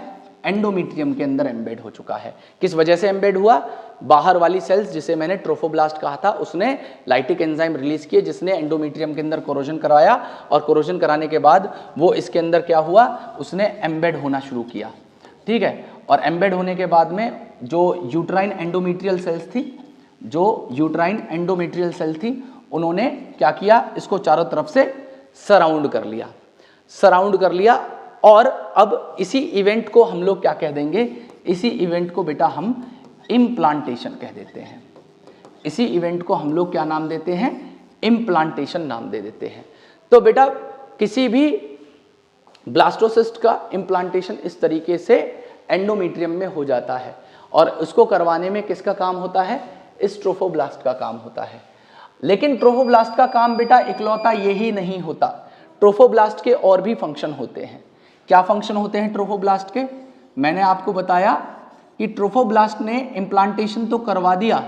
एंडोमीट्रियम के अंदर एम्बेड हो चुका है। किस वजह से एम्बेड हुआ, बाहर वाली सेल्स जिसे मैंने ट्रोफोब्लास्ट कहा था उसने लाइटिक एंजाइम रिलीज किए जिसने एंडोमीट्रियम के अंदर कोरोजन कराया, और कोरोजन कराने के बाद वो इसके अंदर क्या हुआ, उसने एम्बेड होना शुरू किया। ठीक है, और एम्बेड होने के बाद में जो यूट्राइन एंडोमीट्रियल सेल्स थी, जो यूट्राइन एंडोमीट्रियल सेल थी, उन्होंने क्या किया, इसको चारों तरफ से सराउंड कर लिया, सराउंड कर लिया। और अब इसी इवेंट को हम लोग क्या कह देंगे, इसी इवेंट को बेटा हम इम्प्लांटेशन कह देते हैं। इसी इवेंट को हम लोग क्या नाम देते हैं, इम्प्लांटेशन नाम दे देते हैं। तो बेटा किसी भी ब्लास्टोसिस्ट का इम्प्लांटेशन इस तरीके से एंडोमीट्रियम में हो जाता है, और उसको करवाने में किसका काम होता है, इस ट्रोफोब्लास्ट का काम होता है। लेकिन ट्रोफोब्लास्ट का काम बेटा इकलौता यही नहीं होता, ट्रोफोब्लास्ट के और भी फंक्शन होते हैं। क्या फंक्शन होते हैं ट्रोफोब्लास्ट के, मैंने आपको बताया कि ट्रोफोब्लास्ट ने इम्प्लांटेशन तो करवा दिया,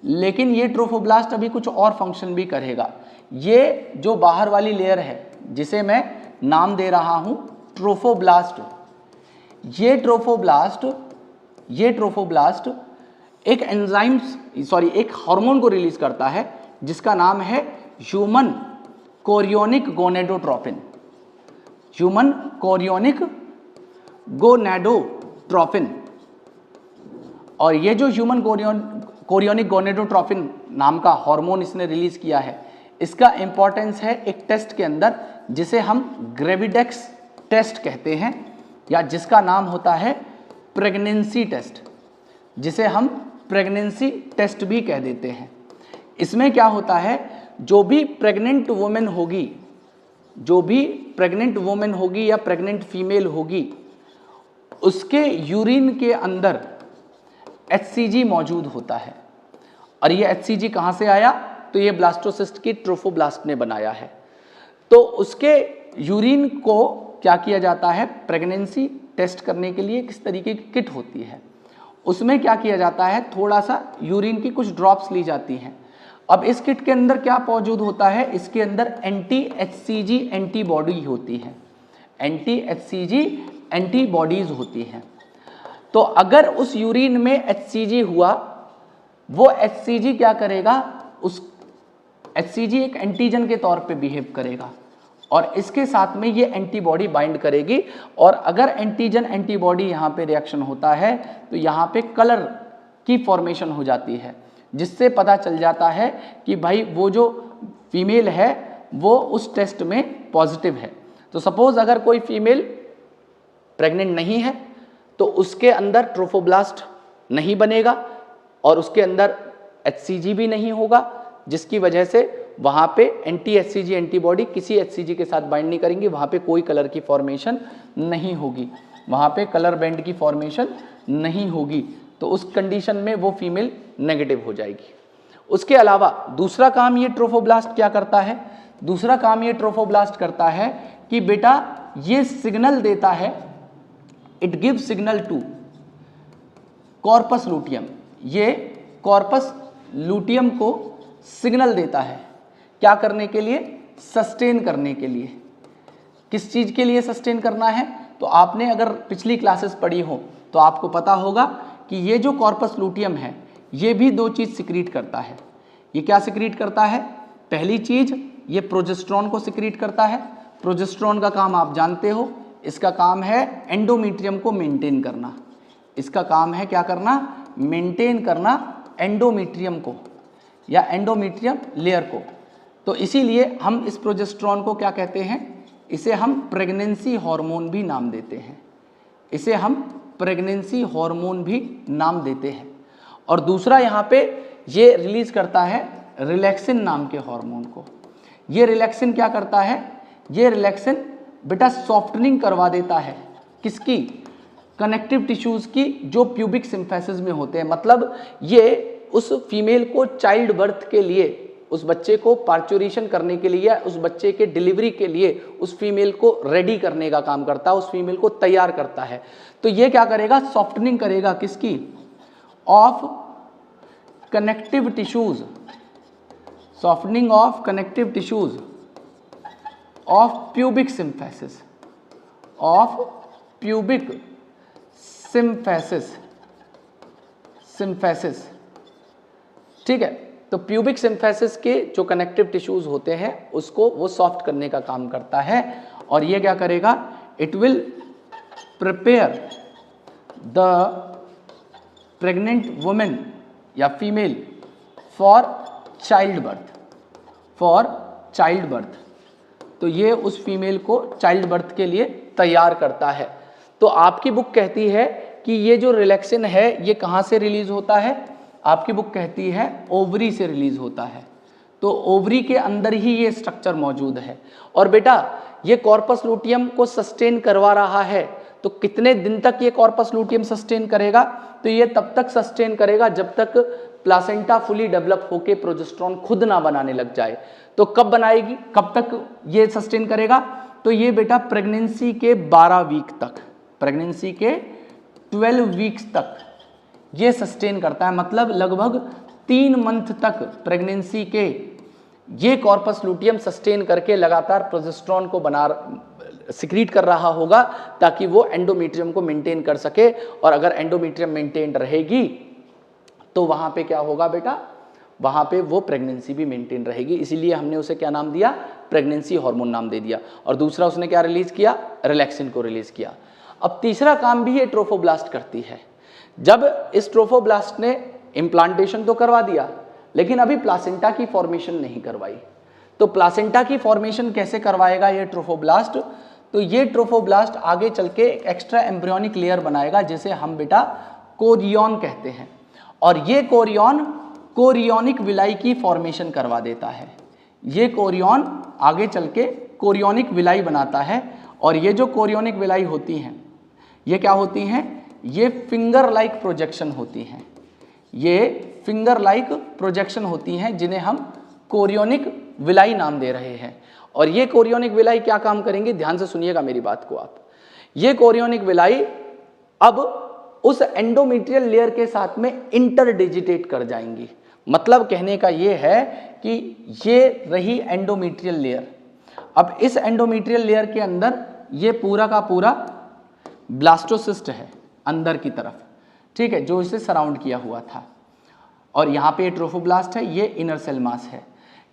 लेकिन ये ट्रोफोब्लास्ट अभी कुछ और फंक्शन भी करेगा। ये जो बाहर वाली लेयर है जिसे मैं नाम दे रहा हूं ट्रोफोब्लास्ट, ये ट्रोफोब्लास्ट एक एक हार्मोन को रिलीज करता है जिसका नाम है human chorionic gonadotropin, human chorionic gonadotropin. और ये जो ह्यूमन कोरियोनिक गोनेडोट्रोपिन नाम का हार्मोन इसने रिलीज किया है, इसका इंपॉर्टेंस है एक टेस्ट के अंदर जिसे हम ग्रेविडेक्स टेस्ट कहते हैं, या जिसका नाम होता है प्रेगनेंसी टेस्ट, जिसे हम प्रेगनेंसी टेस्ट भी कह देते हैं। इसमें क्या होता है, जो भी प्रेग्नेंट वुमेन होगी या प्रेग्नेंट फीमेल होगी, उसके यूरिन के अंदर HCG मौजूद होता है। और ये HCG कहाँ से आया, तो ये ब्लास्टोसिस्ट की ट्रोफोब्लास्ट ने बनाया है। तो उसके यूरिन को क्या किया जाता है, प्रेगनेंसी टेस्ट करने के लिए किस तरीके की किट होती है, उसमें क्या किया जाता है, थोड़ा सा यूरिन की कुछ ड्रॉप्स ली जाती हैं। अब इस किट के अंदर क्या मौजूद होता है, इसके अंदर anti-HCG एंटीबॉडी होती है, anti-HCG एंटीबॉडीज होती हैं। तो अगर उस यूरिन में HCG हुआ, वो HCG क्या करेगा, उस HCG एक एंटीजन के तौर पे बिहेव करेगा और इसके साथ में ये एंटीबॉडी बाइंड करेगी। और अगर एंटीजन एंटीबॉडी यहाँ पे रिएक्शन होता है तो यहाँ पे कलर की फॉर्मेशन हो जाती है, जिससे पता चल जाता है कि भाई वो जो फीमेल है वो उस टेस्ट में पॉजिटिव है। तो सपोज अगर कोई फीमेल प्रेग्नेंट नहीं है तो उसके अंदर ट्रोफोब्लास्ट नहीं बनेगा और उसके अंदर HCG भी नहीं होगा, जिसकी वजह से वहाँ पे anti-HCG एंटीबॉडी किसी HCG के साथ बाइंड नहीं करेंगी, वहाँ पे कोई कलर की फॉर्मेशन नहीं होगी, वहाँ पे कलर बैंड की फॉर्मेशन नहीं होगी। तो उस कंडीशन में वो फीमेल नेगेटिव हो जाएगी। उसके अलावा दूसरा काम ये ट्रोफोब्लास्ट क्या करता है, दूसरा काम ये ट्रोफोब्लास्ट करता है कि बेटा ये सिग्नल देता है, it give signal to corpus luteum, ये कॉर्पस लूटियम को सिग्नल देता है क्या करने के लिए, सस्टेन करने के लिए। किस चीज के लिए सस्टेन करना है, तो आपने अगर पिछली क्लासेस पढ़ी हो तो आपको पता होगा कि ये जो कॉर्पस लूटियम है ये भी दो चीज सिक्रीट करता है। ये क्या सिक्रीट करता है, पहली चीज ये प्रोजेस्टेरॉन को सिक्रीट करता है। प्रोजेस्टेरॉन का काम आप जानते हो, इसका काम है एंडोमेट्रियम को मेंटेन करना, इसका काम है क्या करना, मेंटेन करना एंडोमेट्रियम को या एंडोमेट्रियम लेयर को। तो इसीलिए हम इस प्रोजेस्टेरॉन को क्या कहते हैं, इसे हम प्रेगनेंसी हार्मोन भी नाम देते हैं, इसे हम प्रेगनेंसी हार्मोन भी नाम देते हैं। और दूसरा यहाँ पे ये रिलीज करता है रिलैक्सिन नाम के हार्मोन को। ये रिलैक्सिन क्या करता है, ये रिलैक्सिन बेटा सॉफ्टनिंग करवा देता है किसकी, कनेक्टिव टिश्यूज की जो प्यूबिक सिम्फेसिस में होते हैं। मतलब ये उस फीमेल को चाइल्ड बर्थ के लिए, उस बच्चे को पार्चुरेशन करने के लिए, उस बच्चे के डिलीवरी के लिए उस फीमेल को रेडी करने का काम करता है, उस फीमेल को तैयार करता है। तो ये क्या करेगा, सॉफ्टनिंग करेगा किसकी, of connective tissues, softening of connective tissues of pubic symphysis, of pubic symphysis, symphysis, ठीक है। तो प्यूबिक सिम्फेसिस के जो कनेक्टिव टिश्यूज होते हैं उसको वो सॉफ्ट करने का काम करता है। और ये क्या करेगा, it will prepare the pregnant women या female for child birth, for child birth. तो ये उस फीमेल को चाइल्ड बर्थ के लिए तैयार करता है। तो आपकी बुक कहती है कि ये जो रिलैक्सिन है ये कहाँ से रिलीज होता है, आपकी बुक कहती है ओवरी से रिलीज होता है। तो ओवरी के अंदर ही ये स्ट्रक्चर मौजूद है। और बेटा ये कॉर्पस लूटियम को सस्टेन करवा रहा है, तो कितने दिन तक ये कॉर्पस लूटियम सस्टेन करेगा, तो ये तब तक सस्टेन करेगा जब तक प्लासेंटा फुली डेवलप होके प्रोजेस्टेरॉन खुद ना बनाने लग जाए। तो कब बनाएगी, कब तक ये सस्टेन करेगा, तो ये बेटा प्रेगनेंसी के 12 वीक तक, प्रेगनेंसी के 12 वीक्स तक ये सस्टेन करता है। मतलब लगभग 3 मंथ तक प्रेगनेंसी के ये कॉर्पस लूटियम सस्टेन करके लगातार प्रोजेस्टेरॉन को सिक्रीट कर रहा होगा ताकि वो एंडोमेट्रियम को मेंटेन कर सके। और अगर एंडोमेट्रियम मेंटेन रहेगी तो वहां पे क्या होगा बेटा, वहां पे वो प्रेगनेंसी भी मेंटेन रहेगी। इसीलिए हमने उसे क्या नाम दिया, प्रेगनेंसी हार्मोन नाम दे दिया। और दूसरा उसने क्या रिलीज किया, रिलैक्सिन को रिलीज किया। अब तीसरा काम भी ये ट्रोफोब्लास्ट करती है। जब इस ट्रोफोब्लास्ट ने इम्प्लांटेशन तो करवा दिया लेकिन अभी प्लासेंटा की फॉर्मेशन नहीं करवाई। तो प्लासेंटा की फॉर्मेशन कैसे करवाएगा ये ट्रोफोब्लास्ट, तो ये ट्रोफोब्लास्ट आगे चल के एक्स्ट्रा एम्ब्रियोनिक लेयर बनाएगा जिसे हम बेटा कोरियन कहते हैं। और ये कोरियन कोरियोनिक विलाई की फॉर्मेशन करवा देता है। ये कोरियन आगे चल के कोरियोनिक विलाई बनाता है। और ये जो कोरियोनिक विलाई होती हैं ये क्या होती हैं, ये फिंगर लाइक प्रोजेक्शन होती हैं, ये फिंगर लाइक प्रोजेक्शन होती हैं जिन्हें हम कोरियोनिक विलाई नाम दे रहे हैं। और ये कोरियोनिक विलाई क्या काम करेंगे, ध्यान से सुनिएगा मेरी बात को आप। ये कोरियोनिक विलाई अब उस एंडोमेट्रियल लेयर के साथ में इंटरडिजिटेट कर जाएंगी। मतलब कहने का ये है कि ये रही एंडोमेट्रियल लेयर। अब इस एंडोमेट्रियल लेयर के अंदर ये पूरा का पूरा ब्लास्टोसिस्ट है अंदर की तरफ, ठीक है, जो इसे सराउंड किया हुआ था। और यहाँ पे ट्रोफोब्लास्ट है, ये इनर सेल मास है।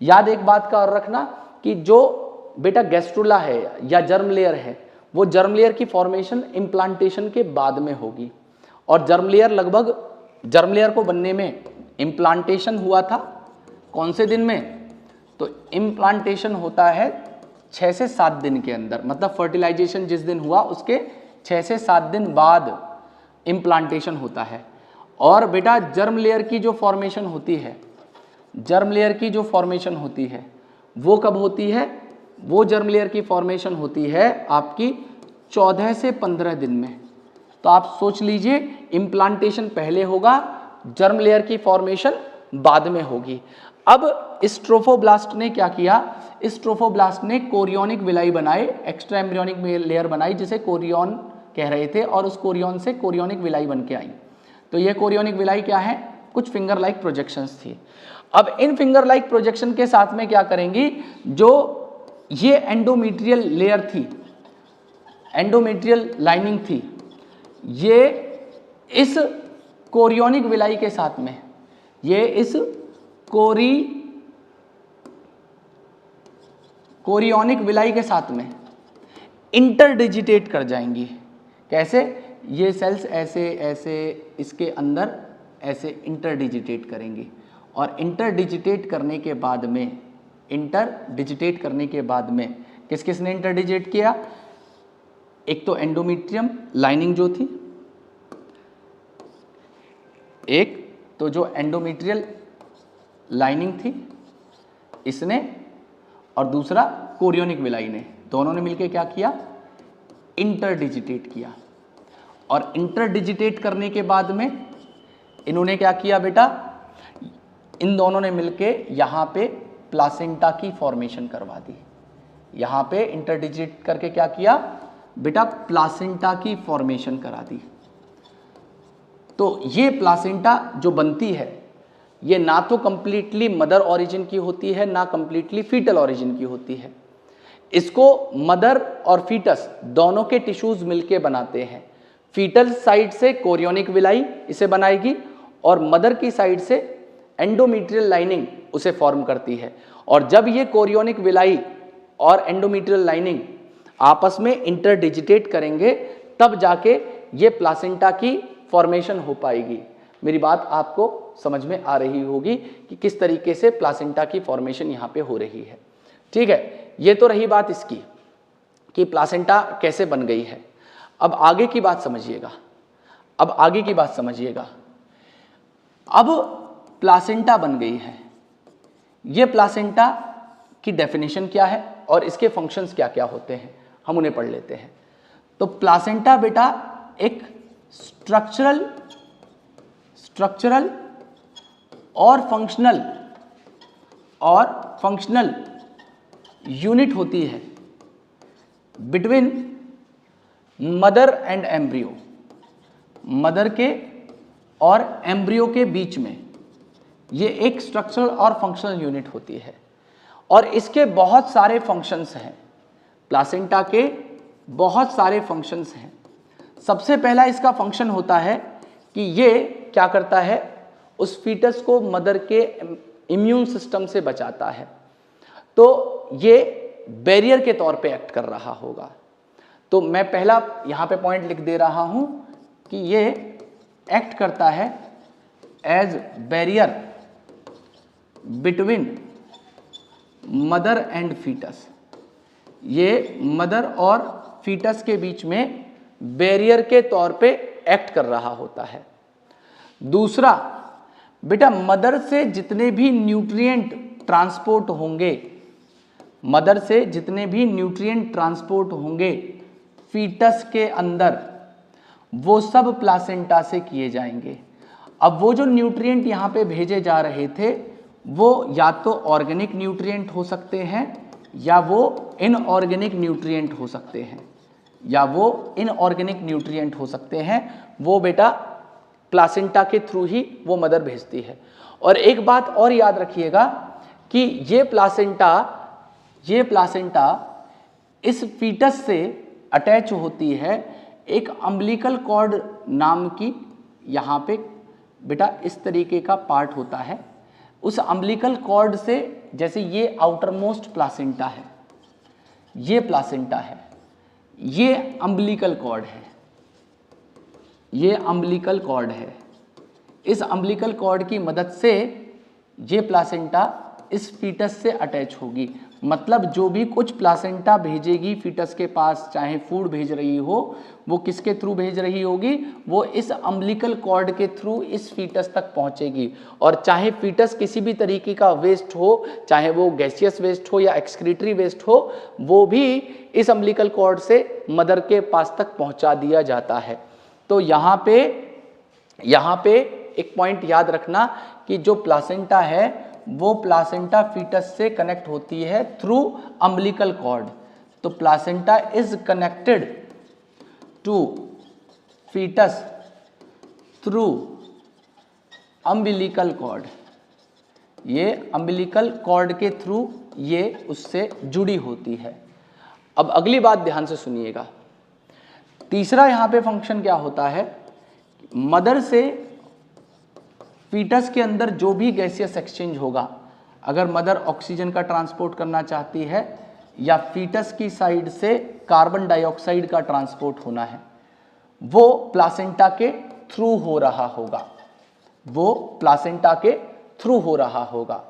याद एक बात का और रखना कि जो बेटा गैस्ट्रुला है या जर्म लेयर है, वो जर्म लेयर की फॉर्मेशन इम्प्लांटेशन के बाद में होगी। और जर्म लेयर लगभग, जर्म लेयर को बनने में इम्प्लांटेशन हुआ था कौन से दिन में, तो इम्प्लांटेशन होता है 6 से 7 दिन के अंदर। मतलब फर्टिलाइजेशन जिस दिन हुआ उसके 6 से 7 दिन बाद इम्प्लांटेशन होता है। और बेटा जर्म लेयर की जो फॉर्मेशन होती है, जर्म लेयर की जो फॉर्मेशन होती है वो कब होती है, वो जर्म लेयर की फॉर्मेशन होती है आपकी 14 से 15 दिन में। तो आप सोच लीजिए इम्प्लांटेशन पहले होगा, जर्म लेयर की फॉर्मेशन बाद में होगी। अब इस ट्रोफोब्लास्ट ने क्या किया, इस ट्रोफोब्लास्ट ने कोरियोनिक विलाई बनाए, एक्स्ट्रा एम्ब्रियोनिक लेयर बनाई जिसे कोरियन कह रहे थे, और उस कोरियन से कोरियोनिक विलाई बन के आई। तो ये कोरियोनिक विलाई क्या है, कुछ फिंगर लाइक प्रोजेक्शंस थी। अब इन फिंगर लाइक प्रोजेक्शन के साथ में क्या करेंगी, जो ये एंडोमेट्रियल लेयर थी, एंडोमेट्रियल लाइनिंग थी, ये इस कोरियोनिक विलाई के साथ में, ये इस कोरियोनिक विलाई के साथ में इंटरडिजिटेट कर जाएंगी। कैसे, ये सेल्स ऐसे ऐसे इसके अंदर ऐसे इंटरडिजिटेट करेंगी, और इंटरडिजिटेट करने के बाद में, इंटरडिजिटेट करने के बाद में किस किस ने इंटरडिजिटेट किया, एक तो एंडोमेट्रियम लाइनिंग जो थी, एक तो जो एंडोमेट्रियल लाइनिंग थी इसने, और दूसरा कोरियोनिक विलाई ने, दोनों ने मिलकर क्या किया, इंटरडिजिटेट किया। और इंटरडिजिटेट करने के बाद में इन्होंने क्या किया बेटा, इन दोनों ने मिलकर यहां पे प्लासेंटा की फॉर्मेशन करवा दी। यहां पे इंटरडिजिटेट करके क्या किया बेटा, प्लासेंटा की फॉर्मेशन करा दी। तो ये प्लासेंटा जो बनती है, ये ना तो कंप्लीटली मदर ओरिजिन की होती है, ना कंप्लीटली फीटल ओरिजिन की होती है। इसको मदर और फीटस दोनों के टिश्यूज मिलके बनाते हैं। फीटल साइड से कोरियोनिक विलाई इसे बनाएगी, और मदर की साइड से एंडोमेट्रियल लाइनिंग उसे फॉर्म करती है। और जब ये कोरियोनिक विलाई और एंडोमेट्रियल लाइनिंग आपस में इंटरडिजिटेट करेंगे, तब जाके ये प्लासेंटा की फॉर्मेशन हो पाएगी। मेरी बात आपको समझ में आ रही होगी कि किस तरीके से प्लासेंटा की फॉर्मेशन यहाँ पे हो रही है। ठीक है, ये तो रही बात इसकी कि प्लासेंटा कैसे बन गई है। अब आगे की बात समझिएगा, अब आगे की बात समझिएगा। अब प्लासेंटा बन गई है, ये प्लासेंटा की डेफिनेशन क्या है और इसके फंक्शंस क्या क्या होते हैं, हम उन्हें पढ़ लेते हैं। तो प्लासेंटा बेटा एक स्ट्रक्चरल और फंक्शनल यूनिट होती है between mother and embryo, mother के और एम्ब्रियो के बीच में ये एक स्ट्रक्चरल और फंक्शनल यूनिट होती है। और इसके बहुत सारे फंक्शंस हैं, प्लासेंटा के बहुत सारे फंक्शंस हैं। सबसे पहला इसका फंक्शन होता है कि ये क्या करता है, उस फीटस को मदर के इम्यून सिस्टम से बचाता है। तो ये बैरियर के तौर पे एक्ट कर रहा होगा। तो मैं पहला यहाँ पे पॉइंट लिख दे रहा हूँ कि ये एक्ट करता है as barrier between mother and foetus. ये मदर और फीटस के बीच में बैरियर के तौर पे एक्ट कर रहा होता है। दूसरा बेटा, मदर से जितने भी न्यूट्रिएंट ट्रांसपोर्ट होंगे, मदर से जितने भी न्यूट्रिएंट ट्रांसपोर्ट होंगे फीटस के अंदर, वो सब प्लासेंटा से किए जाएंगे। अब वो जो न्यूट्रिएंट यहाँ पे भेजे जा रहे थे, वो या तो ऑर्गेनिक न्यूट्रिएंट हो सकते हैं, या वो इनऑर्गेनिक न्यूट्रिएंट हो सकते हैं, या वो इनऑर्गेनिक न्यूट्रिएंट हो सकते हैं। वो बेटा प्लासेंटा के थ्रू ही वो मदर भेजती है। और एक बात और याद रखिएगा कि ये प्लासेंटा इस फीटस से अटैच होती है एक अम्बिलिकल कॉर्ड नाम की, यहाँ पे बेटा इस तरीके का पार्ट होता है। उस अम्बिलिकल कॉर्ड से, जैसे ये आउटर मोस्ट प्लासेंटा है, ये प्लासेंटा है, ये अम्बिलिकल कॉर्ड है, ये अम्बिलिकल कॉर्ड है। इस अम्बिलिकल कॉर्ड की मदद से ये प्लासेंटा इस फीटस से अटैच होगी। मतलब जो भी कुछ प्लासेंटा भेजेगी फीटस के पास, चाहे फूड भेज रही हो, वो किसके थ्रू भेज रही होगी, वो इस अम्बिलिकल कॉर्ड के थ्रू इस फीटस तक पहुंचेगी। और चाहे फीटस किसी भी तरीके का वेस्ट हो, चाहे वो गैसियस वेस्ट हो या एक्सक्रीटरी वेस्ट हो, वो भी इस अम्बिलिकल कॉर्ड से मदर के पास तक पहुंचा दिया जाता है। तो यहाँ पे एक पॉइंट याद रखना कि जो प्लासेंटा है वो प्लासेंटा फीटस से कनेक्ट होती है थ्रू अम्बिलिकल कॉर्ड। तो placenta is connected to foetus through umbilical cord. ये अम्बिलिकल कॉर्ड के थ्रू ये उससे जुड़ी होती है। अब अगली बात ध्यान से सुनिएगा। तीसरा यहां पे फंक्शन क्या होता है, मदर से फीटस के अंदर जो भी गैसियस एक्सचेंज होगा, अगर मदर ऑक्सीजन का ट्रांसपोर्ट करना चाहती है या फीटस की साइड से कार्बन डाइऑक्साइड का ट्रांसपोर्ट होना है, वो प्लासेंटा के थ्रू हो रहा होगा, वो प्लासेंटा के थ्रू हो रहा होगा।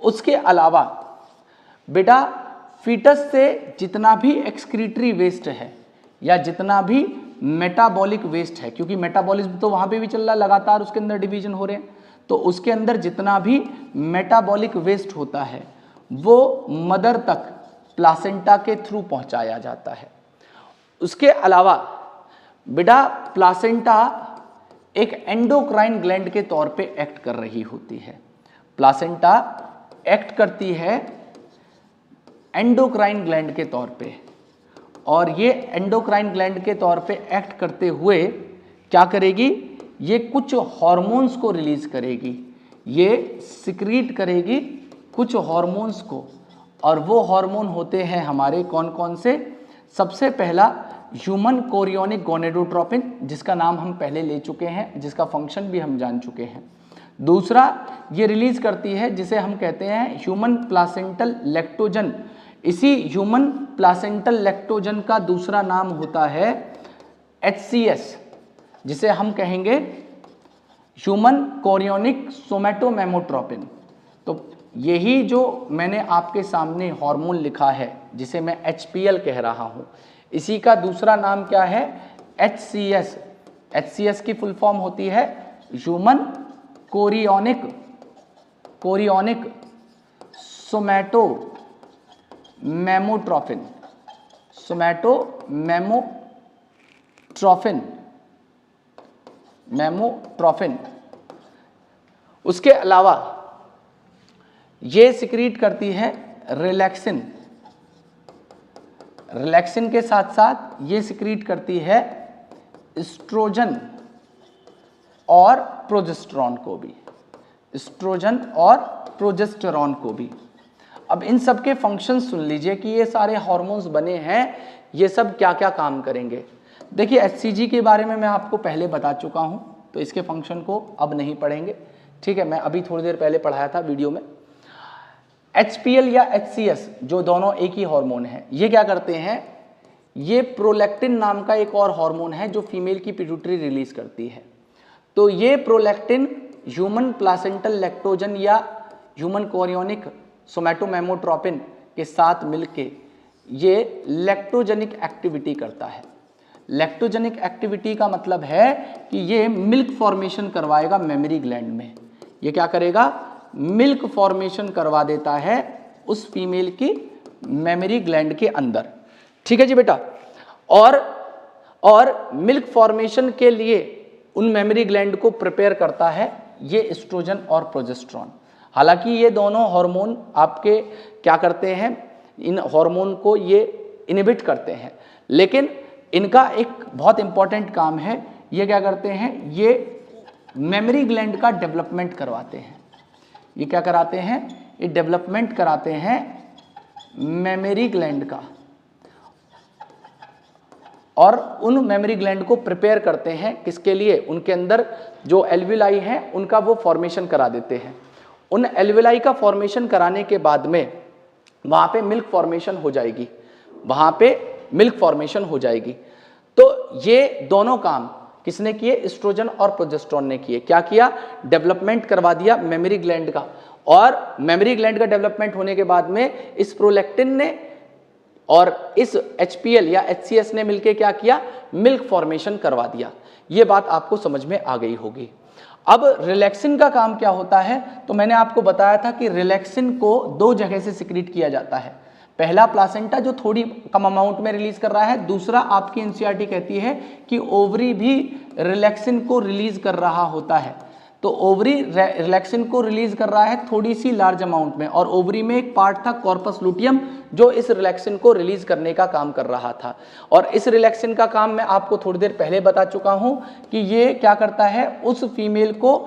उसके अलावा बेटा फीटस से जितना भी एक्सक्रीटरी वेस्ट है या जितना भी मेटाबॉलिक वेस्ट है, क्योंकि मेटाबॉलिज्म तो वहां पे भी चल रहा है, लगातार उसके अंदर डिवीजन हो रहे हैं, तो उसके अंदर जितना भी मेटाबॉलिक वेस्ट होता है वो मदर तक प्लासेंटा के थ्रू पहुंचाया जाता है। उसके अलावा बेटा प्लासेंटा एक एंडोक्राइन ग्लैंड के तौर पे एक्ट कर रही होती है। प्लासेंटा एक्ट करती है एंडोक्राइन ग्लैंड के तौर पे, और ये एंडोक्राइन ग्लैंड के तौर पे एक्ट करते हुए क्या करेगी, ये कुछ हार्मोन्स को रिलीज करेगी, ये सिक्रीट करेगी कुछ हार्मोन्स को, और वो हार्मोन होते हैं हमारे कौन कौन से। सबसे पहला ह्यूमन कोरियोनिक गोनेडोट्रोपिन, जिसका नाम हम पहले ले चुके हैं, जिसका फंक्शन भी हम जान चुके हैं। दूसरा ये रिलीज करती है जिसे हम कहते हैं ह्यूमन प्लासेंटल लैक्टोजन। इसी ह्यूमन प्लासेंटल लैक्टोजन का दूसरा नाम होता है HCS, जिसे हम कहेंगे ह्यूमन कोरियोनिक सोमैटोमेमोट्रोपिन। तो यही जो मैंने आपके सामने हार्मोन लिखा है जिसे मैं HPL कह रहा हूं, इसी का दूसरा नाम क्या है, HCS। HCS की फुल फॉर्म होती है ह्यूमन कोरियोनिक सोमैटोमेमोट्रोपिन। मेमोट्रोपिन। उसके अलावा ये सिक्रीट करती है रिलैक्सिन। रिलैक्सिन के साथ साथ ये सिक्रीट करती है एस्ट्रोजन और प्रोजेस्टेरॉन को भी, एस्ट्रोजन और प्रोजेस्टेरॉन को भी। अब इन सब के फंक्शन सुन लीजिए कि ये सारे हार्मोन्स बने हैं, ये सब क्या क्या काम करेंगे। देखिए HCG के बारे में मैं आपको पहले बता चुका हूं, तो इसके फंक्शन को अब नहीं पढ़ेंगे, ठीक है, मैं अभी थोड़ी देर पहले पढ़ाया था वीडियो में। HPL या HCS जो दोनों एक ही हार्मोन है, ये क्या करते हैं, ये प्रोलैक्टिन नाम का एक और हार्मोन है जो फीमेल की पिट्यूटरी रिलीज करती है। तो ये प्रोलैक्टिन ह्यूमन प्लासेंटल लैक्टोजन या ह्यूमन कोरियोनिक सोमैटोमेमोट्रोपिन के साथ मिलके ये लैक्टोजेनिक एक्टिविटी करता है। लैक्टोजेनिक एक्टिविटी का मतलब है कि ये मिल्क फॉर्मेशन करवाएगा मेमरी ग्लैंड में। ये क्या करेगा, मिल्क फॉर्मेशन करवा देता है उस फीमेल की मेमरी ग्लैंड के अंदर, ठीक है जी बेटा। और मिल्क फॉर्मेशन के लिए उन मेमरी ग्लैंड को प्रिपेयर करता है ये एस्ट्रोजन और प्रोजेस्टेरॉन। हालांकि ये दोनों हार्मोन आपके क्या करते हैं, इन हार्मोन को ये इनहिबिट करते हैं, लेकिन इनका एक बहुत इंपॉर्टेंट काम है, ये क्या करते हैं, ये मेमरी ग्लैंड का डेवलपमेंट करवाते हैं। ये क्या कराते हैं, ये डेवलपमेंट कराते हैं मेमरी ग्लैंड का, और उन मेमरी ग्लैंड को प्रिपेयर करते हैं किसके लिए, उनके अंदर जो एल्विलाई हैं उनका वो फॉर्मेशन करा देते हैं। उन एल्विलाई का फॉर्मेशन कराने के बाद में वहां पे मिल्क फॉर्मेशन हो जाएगी, वहां पे मिल्क फॉर्मेशन हो जाएगी। तो ये दोनों काम किसने किए, एस्ट्रोजन और प्रोजेस्टेरॉन ने किए। क्या किया, डेवलपमेंट करवा दिया मेमरी ग्लैंड का, और मेमरी ग्लैंड का डेवलपमेंट होने के बाद में इस प्रोलैक्टिन ने और इस HPL या HCS ने मिलकर क्या किया, मिल्क फॉर्मेशन करवा दिया। ये बात आपको समझ में आ गई होगी। अब रिलैक्सिन का काम क्या होता है, तो मैंने आपको बताया था कि रिलैक्सिन को दो जगह से सिक्रीट किया जाता है। पहला प्लासेंटा जो थोड़ी कम अमाउंट में रिलीज कर रहा है, दूसरा आपकी NCERT कहती है कि ओवरी भी रिलैक्सिन को रिलीज कर रहा होता है। तो ओवरी रिलैक्सिन को रिलीज कर रहा है थोड़ी सी लार्ज अमाउंट में, और ओवरी में एक पार्ट था कॉर्पस लुटियम जो इस रिलैक्सिन को रिलीज करने का काम कर रहा था। और इस रिलैक्सिन का काम मैं आपको थोड़ी देर पहले बता चुका हूं कि ये क्या करता है, उस फीमेल को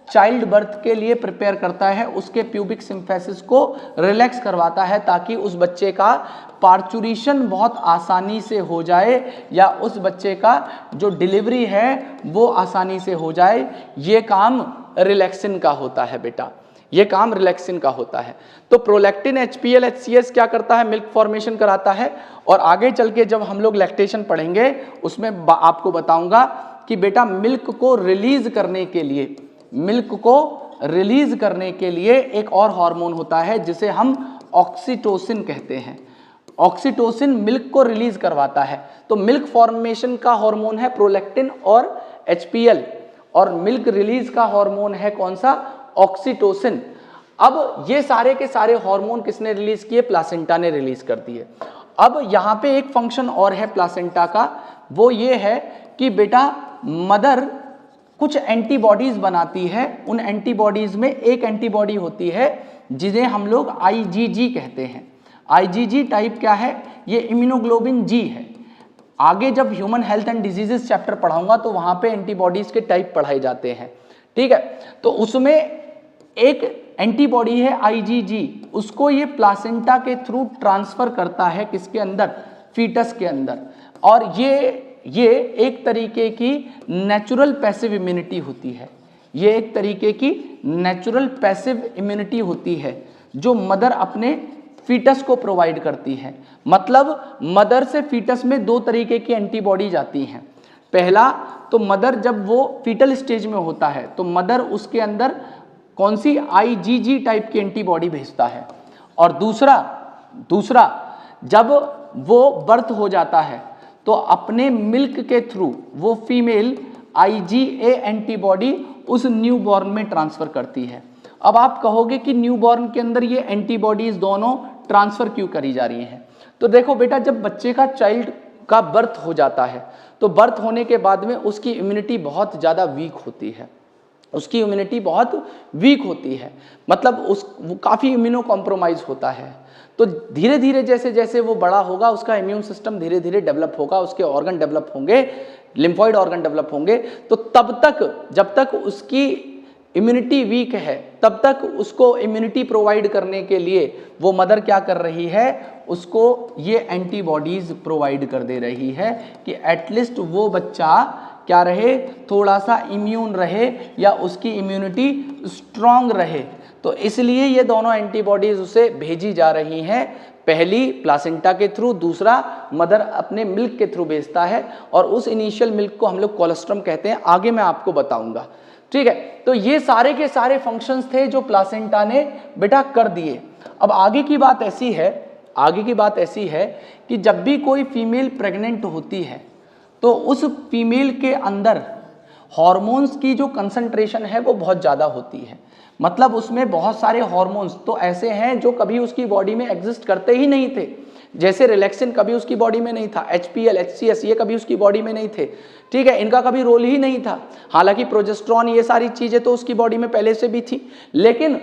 चाइल्ड बर्थ के लिए प्रिपेयर करता है, उसके प्यूबिक सिम्फेसिस को रिलैक्स करवाता है ताकि उस बच्चे का पार्चुरेशन बहुत आसानी से हो जाए, या उस बच्चे का जो डिलीवरी है वो आसानी से हो जाए। ये काम रिलैक्सिन का होता है बेटा, ये काम रिलैक्सिन का होता है। तो प्रोलैक्टिन HPL HCS क्या करता है, मिल्क फॉर्मेशन कराता है। और आगे चल के जब हम लोग लैक्टेशन पढ़ेंगे उसमें आपको बताऊंगा कि बेटा मिल्क को रिलीज करने के लिए, मिल्क को रिलीज करने के लिए एक और हार्मोन होता है जिसे हम ऑक्सीटोसिन कहते हैं। ऑक्सीटोसिन मिल्क को रिलीज करवाता है। तो मिल्क फॉर्मेशन का हार्मोन है प्रोलैक्टिन और HPL, और मिल्क रिलीज का हार्मोन है कौन सा, ऑक्सीटोसिन। अब ये सारे के सारे हार्मोन किसने रिलीज किए, प्लासेंटा ने रिलीज कर दिए। अब यहाँ पे एक फंक्शन और है प्लासेंटा का, वो ये है कि बेटा मदर कुछ एंटीबॉडीज बनाती है। उन एंटीबॉडीज में एक एंटीबॉडी होती है जिन्हें हम लोग IgG कहते हैं। IgG टाइप क्या है, ये इम्यूनोग्लोबिन G है। आगे जब human health and diseases chapter पढ़ाऊंगा तो वहां पे एंटीबॉडीज के टाइप पढ़ाए जाते हैं, ठीक है। तो उसमें एक एंटीबॉडी है IgG, उसको ये प्लासेंटा के थ्रू ट्रांसफर करता है किसके अंदर, फीटस के अंदर। और ये एक तरीके की नेचुरल पैसिव इम्यूनिटी होती है, ये एक तरीके की नेचुरल पैसिव इम्यूनिटी होती है जो मदर अपने फीटस को प्रोवाइड करती है। मतलब मदर से फीटस में दो तरीके की एंटीबॉडी जाती हैं। पहला तो मदर जब वो फीटल स्टेज में होता है तो मदर उसके अंदर कौन सी IgG टाइप की एंटीबॉडी भेजता है, और दूसरा जब वो बर्थ हो जाता है तो अपने मिल्क के थ्रू वो फीमेल IgA एंटीबॉडी उस न्यूबॉर्न में ट्रांसफर करती है। अब आप कहोगे कि न्यूबॉर्न के अंदर ये एंटीबॉडीज दोनों ट्रांसफर क्यों करी जा रही हैं। तो देखो बेटा, जब बच्चे का चाइल्ड का बर्थ हो जाता है तो बर्थ होने के बाद में उसकी इम्यूनिटी बहुत ज़्यादा वीक होती है, उसकी इम्यूनिटी बहुत वीक होती है, मतलब वो काफ़ी इम्यूनो कॉम्प्रोमाइज होता है। तो धीरे धीरे जैसे जैसे वो बड़ा होगा उसका इम्यून सिस्टम धीरे धीरे डेवलप होगा, उसके ऑर्गन डेवलप होंगे, लिम्फॉइड ऑर्गन डेवलप होंगे। तो तब तक जब तक उसकी इम्यूनिटी वीक है तब तक उसको इम्यूनिटी प्रोवाइड करने के लिए वो मदर क्या कर रही है, उसको ये एंटीबॉडीज प्रोवाइड कर दे रही है कि एटलीस्ट वो बच्चा क्या रहे, थोड़ा सा इम्यून रहे या उसकी इम्यूनिटी स्ट्रांग रहे। तो इसलिए ये दोनों एंटीबॉडीज उसे भेजी जा रही हैं, पहली प्लासेंटा के थ्रू, दूसरा मदर अपने मिल्क के थ्रू भेजता है, और उस इनिशियल मिल्क को हम लोग कोलेस्ट्रम कहते हैं, आगे मैं आपको बताऊंगा, ठीक है। तो ये सारे के सारे फंक्शंस थे जो प्लासेंटा ने बेटा कर दिए। अब आगे की बात ऐसी है कि जब भी कोई फीमेल प्रेग्नेंट होती है तो उस फीमेल के अंदर हॉर्मोन्स की जो कंसंट्रेशन है वो बहुत ज़्यादा होती है। मतलब उसमें बहुत सारे हॉर्मोन्स तो ऐसे हैं जो कभी उसकी बॉडी में एग्जिस्ट करते ही नहीं थे। जैसे रिलैक्सिन कभी उसकी बॉडी में नहीं था, HPL HCS ये कभी उसकी बॉडी में नहीं थे, ठीक है, इनका कभी रोल ही नहीं था। हालांकि प्रोजेस्टेरॉन ये सारी चीज़ें तो उसकी बॉडी में पहले से भी थी, लेकिन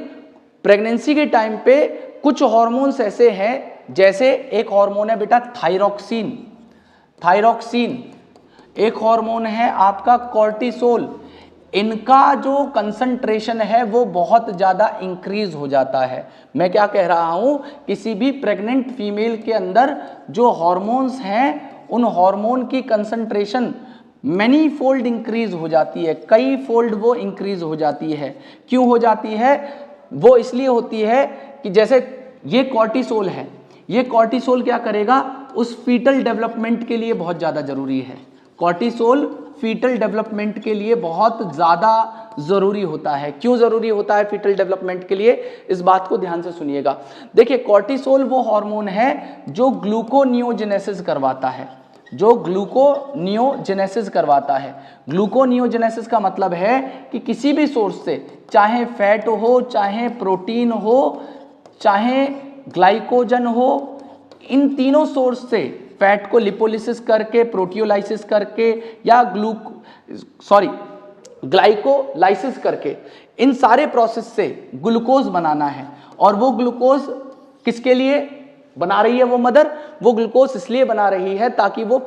प्रेगनेंसी के टाइम पे कुछ हॉर्मोन्स ऐसे हैं, जैसे एक हार्मोन है बेटा थायरॉक्सिन, एक हार्मोन है आपका कॉर्टिसोल। इनका जो कंसंट्रेशन है वो बहुत ज़्यादा इंक्रीज हो जाता है। मैं क्या कह रहा हूँ, किसी भी प्रेग्नेंट फीमेल के अंदर जो हॉर्मोन्स हैं उन हार्मोन की कंसंट्रेशन मैनी फोल्ड इंक्रीज हो जाती है, कई फोल्ड वो इंक्रीज हो जाती है। क्यों हो जाती है, वो इसलिए होती है कि जैसे ये कॉर्टिसोल है, ये कॉर्टिसोल क्या करेगा, उस फीटल डेवलपमेंट के लिए बहुत ज़्यादा जरूरी है। कॉर्टिसोल फीटल डेवलपमेंट के लिए बहुत ज़्यादा ज़रूरी होता है। क्यों ज़रूरी होता है फीटल डेवलपमेंट के लिए, इस बात को ध्यान से सुनिएगा। देखिए, कॉर्टिसोल वो हार्मोन है जो ग्लूकोनियोजेनेसिस करवाता है, ग्लूकोनियोजेनेसिस का मतलब है कि किसी भी सोर्स से, चाहे फैट हो, चाहे प्रोटीन हो, चाहे ग्लाइकोजन हो, इन तीनों सोर्स से फैट को लिपोलिसिस करके, प्रोटियोलाइसिस करके, या ग्लाइकोलाइसिस करके इन सारे प्रोसेस से ग्लूकोज बनाना है। और वो ग्लूकोज किसके लिए बना रही है वो मदर? वो ग्लूकोज इसलिए बना रही है ताकि वो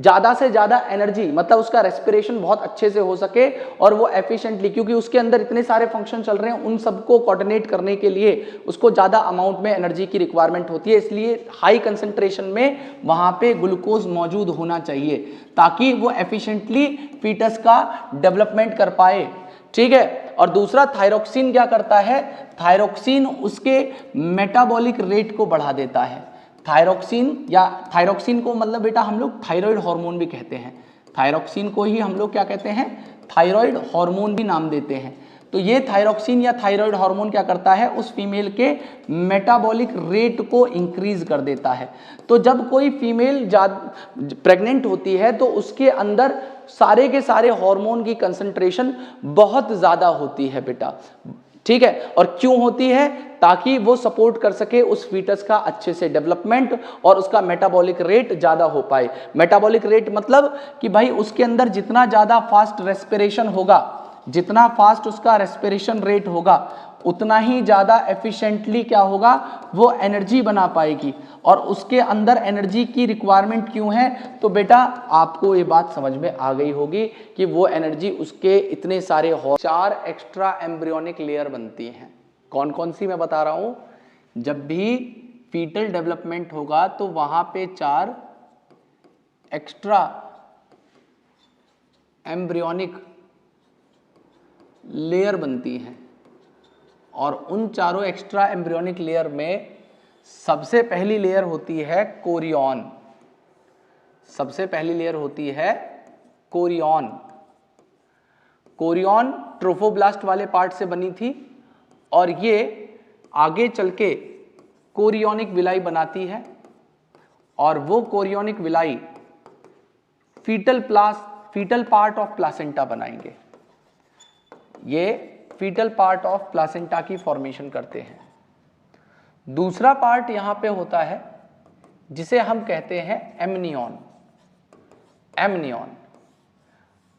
ज्यादा से ज्यादा एनर्जी, मतलब उसका रेस्पिरेशन बहुत अच्छे से हो सके और वो एफिशिएंटली, क्योंकि उसके अंदर इतने सारे फंक्शन चल रहे हैं, उन सबको कोऑर्डिनेट करने के लिए उसको ज्यादा अमाउंट में एनर्जी की रिक्वायरमेंट होती है। इसलिए हाई कंसंट्रेशन में वहां पे ग्लूकोज मौजूद होना चाहिए ताकि वो एफिशिएंटली फीटस का डेवलपमेंट कर पाए। ठीक है। और दूसरा थायरोक्सिन क्या करता है? थायरोक्सिन उसके मेटाबॉलिक रेट को बढ़ा देता है। थायरोक्सिन, या थायरोक्सिन को मतलब बेटा हम लोग थायराइड हार्मोन भी कहते हैं। थायरोक्सिन को ही हम लोग क्या कहते हैं? थायराइड हार्मोन भी नाम देते हैं। तो ये थायरोक्सिन या थायराइड हार्मोन क्या करता है? उस फीमेल के मेटाबॉलिक रेट को इंक्रीज कर देता है। तो जब कोई फीमेल प्रेग्नेंट होती है तो उसके अंदर सारे के सारे हार्मोन की कंसंट्रेशन बहुत ज्यादा होती है बेटा। ठीक है। और क्यों होती है? ताकि वो सपोर्ट कर सके उस फीटस का अच्छे से डेवलपमेंट और उसका मेटाबॉलिक रेट ज्यादा हो पाए। मेटाबॉलिक रेट मतलब कि भाई उसके अंदर जितना ज्यादा फास्ट रेस्पिरेशन होगा, जितना फास्ट उसका रेस्पिरेशन रेट होगा, उतना ही ज्यादा एफिशिएंटली क्या होगा? वो एनर्जी बना पाएगी। और उसके अंदर एनर्जी की रिक्वायरमेंट क्यों है? तो बेटा आपको ये बात समझ में आ गई होगी कि वो एनर्जी उसके इतने सारे 4 एक्स्ट्रा एम्ब्रियोनिक लेयर बनती हैं। कौन कौन सी मैं बता रहा हूं? जब भी फीटल डेवलपमेंट होगा तो वहां पे 4 एक्स्ट्रा एम्ब्रियोनिक लेयर बनती हैं। और उन चारों एक्स्ट्रा एम्ब्रियोनिक लेयर में सबसे पहली लेयर होती है कोरियन। सबसे पहली लेयर होती है कोरियन। कोरियन ट्रोफोब्लास्ट वाले पार्ट से बनी थी और ये आगे चल के कोरियोनिक विलाई बनाती है। और वो chorionic villi foetal part of placenta बनाएंगे। ये फीटल पार्ट ऑफ प्लासेंटा की फॉर्मेशन करते हैं। दूसरा पार्ट यहां पे होता है जिसे हम कहते हैं एमनियन। एमनियन।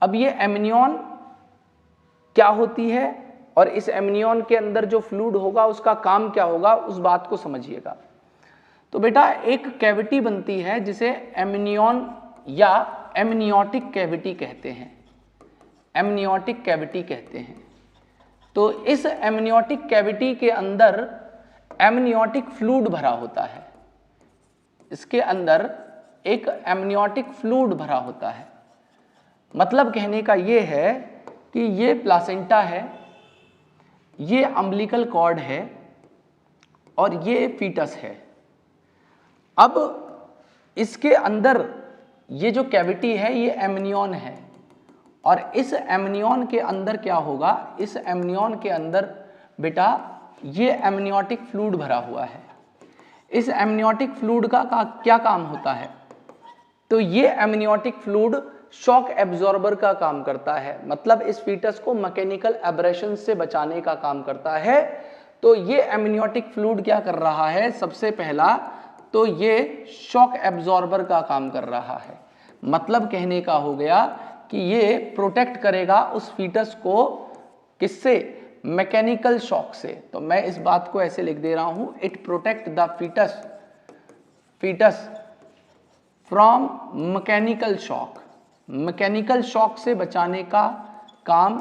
अब ये एमनियन क्या होती है और इस एमनियन के अंदर जो फ्लूइड होगा उसका काम क्या होगा, उस बात को समझिएगा। तो बेटा एक कैविटी बनती है जिसे एमनियन या एमनियोटिक कैविटी कहते हैं। एमनियोटिक कैविटी कहते हैं। तो इस एमनियोटिक कैविटी के अंदर एमनियोटिक फ्लूइड भरा होता है। इसके अंदर एक एमनियोटिक फ्लूइड भरा होता है। मतलब कहने का यह है कि ये प्लासेंटा है, ये अम्बिलिकल कॉर्ड है और ये फीटस है। अब इसके अंदर ये जो कैविटी है ये एमनियन है और इस एमनियन के अंदर क्या होगा? इस एमनियन के अंदर बेटा ये एमनियोटिक फ्लूइड भरा हुआ है। इस एमनियोटिक फ्लूइड का क्या काम होता है? तो ये एमनियोटिक फ्लूइड शॉक एब्जॉर्बर का काम करता है। मतलब इस फीटस को मैकेनिकल एब्रेशन से बचाने का काम करता है। तो ये एमनियोटिक फ्लूइड क्या कर रहा है? सबसे पहला तो ये शॉक एब्जॉर्बर का काम कर रहा है। मतलब कहने का हो गया कि ये प्रोटेक्ट करेगा उस फीटस को किससे? मैकेनिकल शॉक से। तो मैं इस बात को ऐसे लिख दे रहा हूं, it protect the foetus from mechanical shock. Mechanical shock से बचाने का काम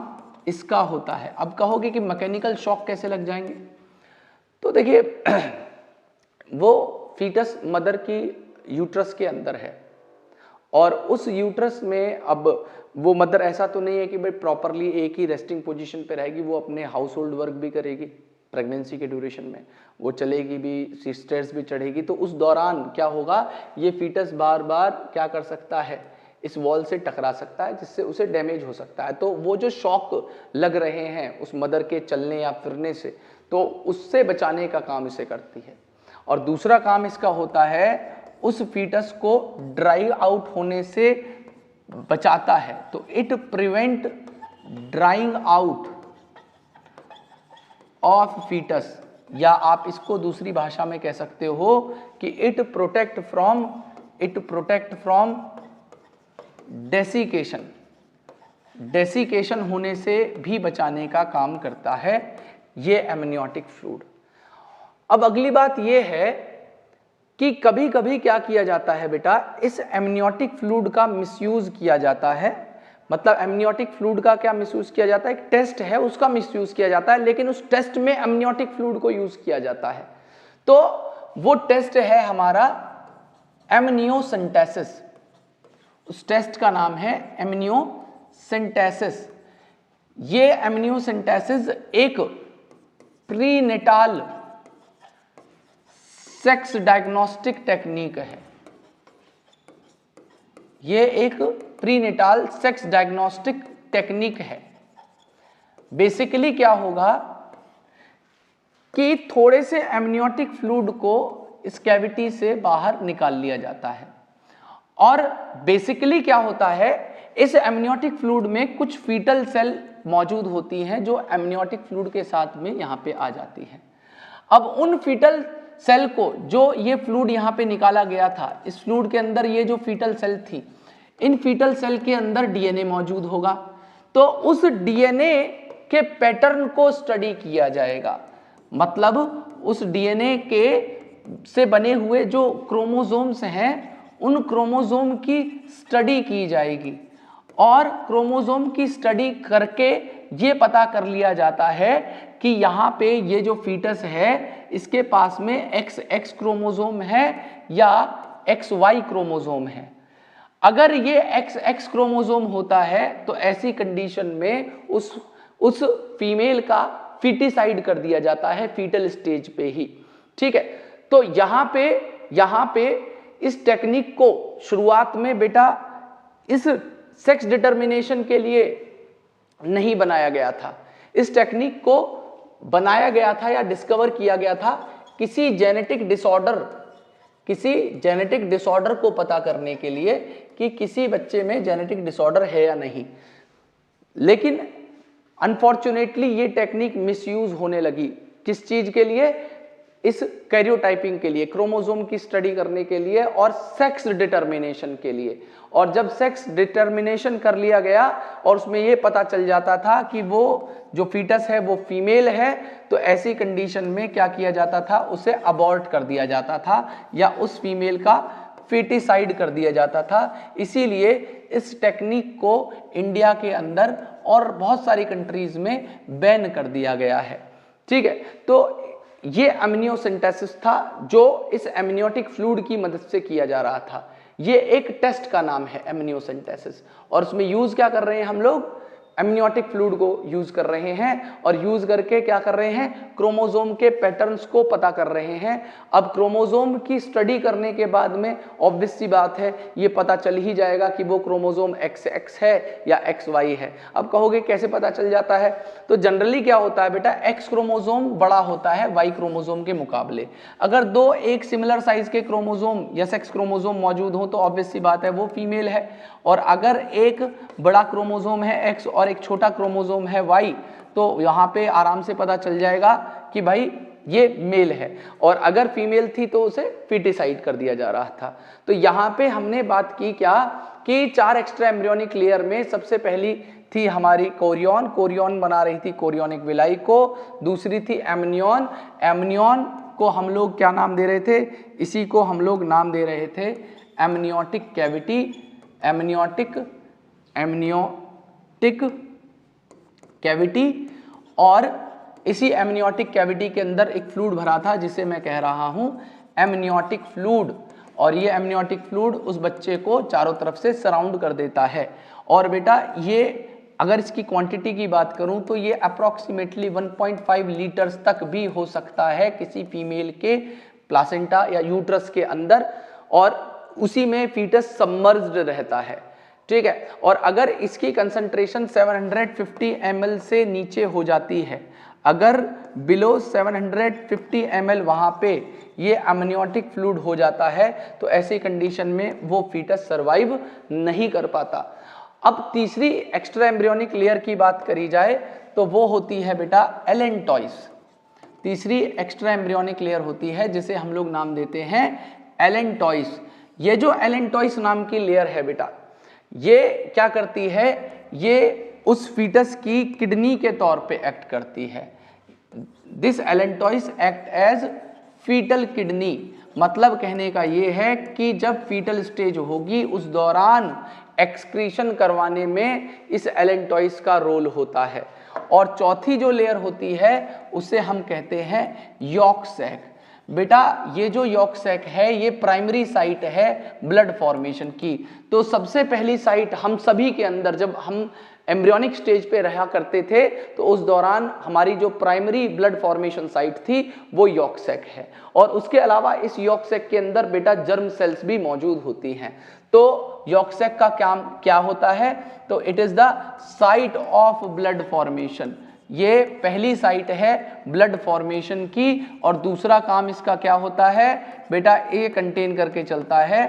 इसका होता है। अब कहोगे कि मैकेनिकल शॉक कैसे लग जाएंगे? तो देखिए वो फीटस मदर की यूट्रस के अंदर है और उस यूट्रस में अब वो मदर ऐसा तो नहीं है कि भाई प्रॉपरली एक ही रेस्टिंग पोजीशन पे रहेगी। वो अपने हाउस होल्ड वर्क भी करेगी प्रेगनेंसी के ड्यूरेशन में, वो चलेगी भी, स्टेयर्स भी चढ़ेगी। तो उस दौरान क्या होगा? ये फीटस बार बार क्या कर सकता है? इस वॉल से टकरा सकता है जिससे उसे डैमेज हो सकता है। तो वो जो शॉक लग रहे हैं उस मदर के चलने या फिरने से, तो उससे बचाने का काम इसे करती है। और दूसरा काम इसका होता है उस फीटस को ड्राई आउट होने से बचाता है। तो it prevent drying out of foetus, या आप इसको दूसरी भाषा में कह सकते हो कि it protect from desiccation. Desiccation होने से भी बचाने का काम करता है ये एमनियोटिक फ्लूइड। अब अगली बात ये है कि कभी कभी क्या किया जाता है बेटा, इस एमनियोटिक फ्लूइड का मिसयूज किया जाता है। मतलब एमनियोटिक फ्लूइड का क्या मिसयूज किया जाता है, एक टेस्ट है उसका मिसयूज किया जाता है, लेकिन उस टेस्ट में एमनियोटिक फ्लूइड को यूज किया जाता है। तो वो टेस्ट है हमारा एमनियोसेंटेसिस। उस टेस्ट का नाम है एमनियोसेंटेसिस। ये एमनियोसेंटेसिस एक प्रीनेटाल सेक्स डायग्नोस्टिक टेक्निक है। ये एक प्रीनेटाल सेक्स डायग्नोस्टिक टेक्निक है। बेसिकली क्या होगा कि थोड़े से एमनियोटिक फ्लूइड को इस कैविटी से बाहर निकाल लिया जाता है, और बेसिकली क्या होता है, इस एमनियोटिक फ्लूइड में कुछ फीटल सेल मौजूद होती हैं जो एमनियोटिक फ्लूइड के साथ में यहां पे आ जाती हैं। अब उन फीटल सेल को, जो ये फ्लूइड यहां पे निकाला गया था, इस फ्लूइड के अंदर ये जो फीटल सेल थी, इन फीटल सेल के अंदर डीएनए मौजूद होगा। तो उस डीएनए के पैटर्न को स्टडी किया जाएगा। मतलब उस डीएनए के से बने हुए जो क्रोमोसोम्स हैं, उन क्रोमोसोम की स्टडी की जाएगी, और क्रोमोसोम की स्टडी करके ये पता कर लिया जाता है कि यहाँ पे ये जो फीटस है इसके पास में XX क्रोमोसोम है या XY क्रोमोसोम है। अगर ये XX क्रोमोसोम होता है तो ऐसी कंडीशन में उस फीमेल का फीटिसाइड कर दिया जाता है फीटल स्टेज पे ही। ठीक है, तो यहाँ पे इस टेक्निक को शुरुआत में बेटा इस सेक्स डिटर्मिनेशन के लिए नहीं बनाया गया था। इस टेक्निक को बनाया गया था या डिस्कवर किया गया था किसी जेनेटिक डिसऑर्डर को पता करने के लिए कि किसी बच्चे में जेनेटिक डिसऑर्डर है या नहीं। लेकिन अनफॉर्चुनेटली ये टेक्निक मिसयूज होने लगी। किस चीज के लिए? इस कैरियोटाइपिंग के लिए, क्रोमोसोम की स्टडी करने के लिए और सेक्स डिटर्मिनेशन के लिए। और जब सेक्स डिटर्मिनेशन कर लिया गया और उसमें ये पता चल जाता था कि वो जो फीटस है वो फीमेल है, तो ऐसी कंडीशन में क्या किया जाता था, उसे अबॉर्ट कर दिया जाता था या उस फीमेल का फीटिसाइड कर दिया जाता था। इसीलिए इस टेक्निक को इंडिया के अंदर और बहुत सारी कंट्रीज में बैन कर दिया गया है। ठीक है, तो ये एमनियोसेंटेसिस था जो इस एमनियोटिक फ्लूइड की मदद से किया जा रहा था। ये एक टेस्ट का नाम है एमनियोसेंटेसिस, और उसमें यूज क्या कर रहे हैं हम लोग, एमनियोटिक फ्लूइड को यूज कर रहे हैं। और यूज करके क्या कर रहे हैं, क्रोमोसोम के पैटर्न्स को पता कर रहे हैं। अब क्रोमोसोम की स्टडी करने के बाद में ऑब्वियस सी बात है ये पता चल ही जाएगा कि वो क्रोमोसोम XX है या XY है। अब कहोगे कैसे पता चल जाता है, तो जनरली क्या होता है बेटा, X क्रोमोसोम बड़ा होता है Y क्रोमोसोम के मुकाबले। अगर दो एक सिमिलर साइज के क्रोमोसोम या सेक्स क्रोमोसोम मौजूद हो तो ऑब्वियस सी बात है वो फीमेल है। और अगर एक बड़ा क्रोमोसोम है X और एक छोटा क्रोमोसोम है Y, तो यहाँ पे आराम से पता चल जाएगा कि भाई ये मेल है। और अगर फीमेल थी तो उसे फीटिसाइड कर दिया जा रहा था। तो यहाँ पे हमने बात की क्या कि 4 एक्स्ट्रा एम्ब्रियोनिक लेयर में सबसे पहली थी हमारी कोरियन, कोरियन बना रही थी कोरियोनिक विलाई को। दूसरी थी एमनियन, एमनियन को हम लोग क्या नाम दे रहे थे, इसी को हम लोग नाम दे रहे थे एमनियोटिक कैविटी, एमनियोटिक कैविटी। और इसी एमनियोटिक कैविटी के अंदर एक फ्लूइड भरा था जिसे मैं कह रहा हूं एमनियोटिक फ्लूइड। और ये एमनियोटिक फ्लूइड उस बच्चे को चारों तरफ से सराउंड कर देता है। और बेटा ये अगर इसकी क्वांटिटी की बात करूं तो ये अप्रॉक्सीमेटली 1.5 लीटर्स तक भी हो सकता है किसी फीमेल के प्लासेंटा या यूट्रस के अंदर, और उसी में फीटस सबमर्ज्ड रहता है। ठीक है, और अगर इसकी कंसंट्रेशन 750 ml से नीचे हो जाती है, अगर बिलो 750 ml वहां पे ये एमनियोटिक फ्लूइड हो जाता है, तो ऐसी कंडीशन में वो फीटस सरवाइव नहीं कर पाता। अब तीसरी एक्स्ट्रा एम्ब्रियोनिक लेयर की बात करी जाए तो वो होती है बेटा एलेंटॉइस। तीसरी एक्स्ट्रा एम्ब्रियोनिक लेयर होती है जिसे हम लोग नाम देते हैं एलेंटॉइस। ये जो एलेंटॉइस नाम की लेयर है बेटा, ये क्या करती है, ये उस फीटस की किडनी के तौर पे एक्ट करती है। This allantois act as foetal kidney, मतलब कहने का ये है कि जब फीटल स्टेज होगी उस दौरान एक्सक्रीशन करवाने में इस एलेंटॉइस का रोल होता है। और चौथी जो लेयर होती है उसे हम कहते हैं यॉर्क सैक। बेटा ये जो यॉर्क सैक है ये प्राइमरी साइट है ब्लड फॉर्मेशन की। तो सबसे पहली साइट हम सभी के अंदर, जब हम एम्ब्रियोनिक स्टेज पे रहा करते थे तो उस दौरान हमारी जो प्राइमरी ब्लड फॉर्मेशन साइट थी वो यॉर्क सैक है। और उसके अलावा इस यॉर्क सैक के अंदर बेटा जर्म सेल्स भी मौजूद होती हैं। तो यॉर्क सैक का काम क्या होता है? तो it is the site of blood formation. ये पहली साइट है ब्लड फॉर्मेशन की। और दूसरा काम इसका क्या होता है बेटा? ये कंटेन करके चलता है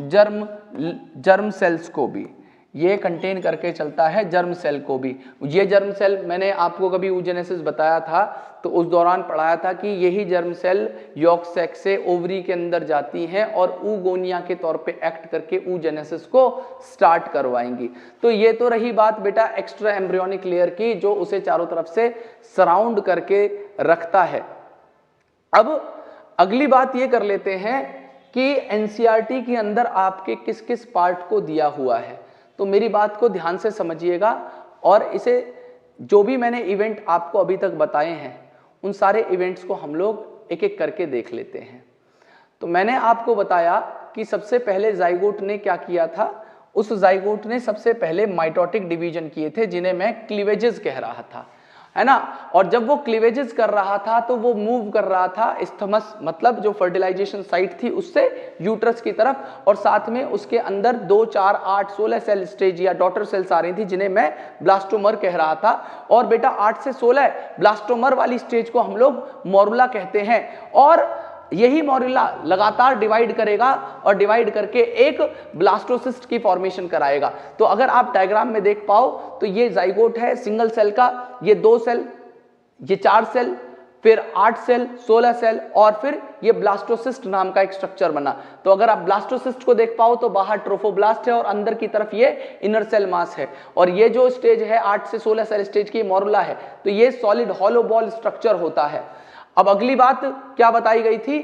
जर्म सेल्स को भी, ये कंटेन करके चलता है जर्म सेल को भी। ये जर्म सेल मैंने आपको कभी oogenesis बताया था तो उस दौरान पढ़ाया था कि यही जर्म सेल यॉर्क सैक से ओवरी के अंदर जाती हैं और oogonia के तौर पे एक्ट करके oogenesis को स्टार्ट करवाएंगी। तो ये तो रही बात बेटा एक्स्ट्रा एम्ब्रियोनिक लेयर की, जो उसे चारों तरफ से सराउंड करके रखता है। अब अगली बात ये कर लेते हैं कि एनसीईआरटी के अंदर आपके किस किस पार्ट को दिया हुआ है। तो मेरी बात को ध्यान से समझिएगा और इसे जो भी मैंने इवेंट आपको अभी तक बताए हैं उन सारे इवेंट्स को हम लोग एक एक करके देख लेते हैं। तो मैंने आपको बताया कि सबसे पहले जाइगोट ने क्या किया था। उस जाइगोट ने सबसे पहले माइटोटिक डिवीजन किए थे जिन्हें मैं क्लीवेजेस कह रहा था, है ना। और जब वो क्लीवेजेस कर रहा था तो वो मूव कर रहा था इस्थमस, मतलब जो फर्टिलाइजेशन साइट थी उससे यूट्रस की तरफ, और साथ में उसके अंदर 2, 4, 8, 16 सेल स्टेज या डॉटर सेल्स आ रही थी जिन्हें मैं ब्लास्टोमर कह रहा था। और बेटा 8 से 16 ब्लास्टोमर वाली स्टेज को हम लोग मोरुला कहते हैं। और यही मोरुला लगातार डिवाइड करेगा और डिवाइड करके एक ब्लास्टोसिस्ट की फॉर्मेशन कराएगा। तो अगर आप डायग्राम में देख पाओ तो ये जाइगोट है सिंगल सेल का, ये 2 सेल, ये 4 सेल, फिर 8 सेल, 16 सेल, और फिर ये ब्लास्टोसिस्ट नाम का एक स्ट्रक्चर बना। तो अगर आप ब्लास्टोसिस्ट को देख पाओ तो बाहर ट्रोफोब्लास्ट है और अंदर की तरफ ये इनर सेल मास है। और ये जो स्टेज है 8 से 16 सेल स्टेज की मोरुला है। तो ये सॉलिड हॉलो बॉल स्ट्रक्चर होता है। अब अगली बात क्या बताई गई थी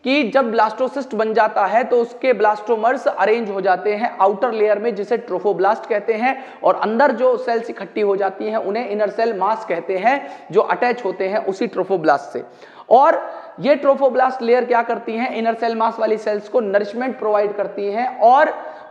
कि जब ब्लास्टोसिस्ट बन जाता है तो उसके ब्लास्टोमर्स अरेंज हो जाते हैं आउटर लेयर में जिसे ट्रोफोब्लास्ट कहते हैं, और अंदर जो सेल्स इकट्ठी हो जाती हैं उन्हें इनर सेल मास कहते हैं, जो अटैच होते हैं उसी ट्रोफोब्लास्ट से। और ये ट्रोफोब्लास्ट लेयर क्या करती हैं? इनर सेल मास वाली सेल्स को नरिशमेंट प्रोवाइड करती हैं।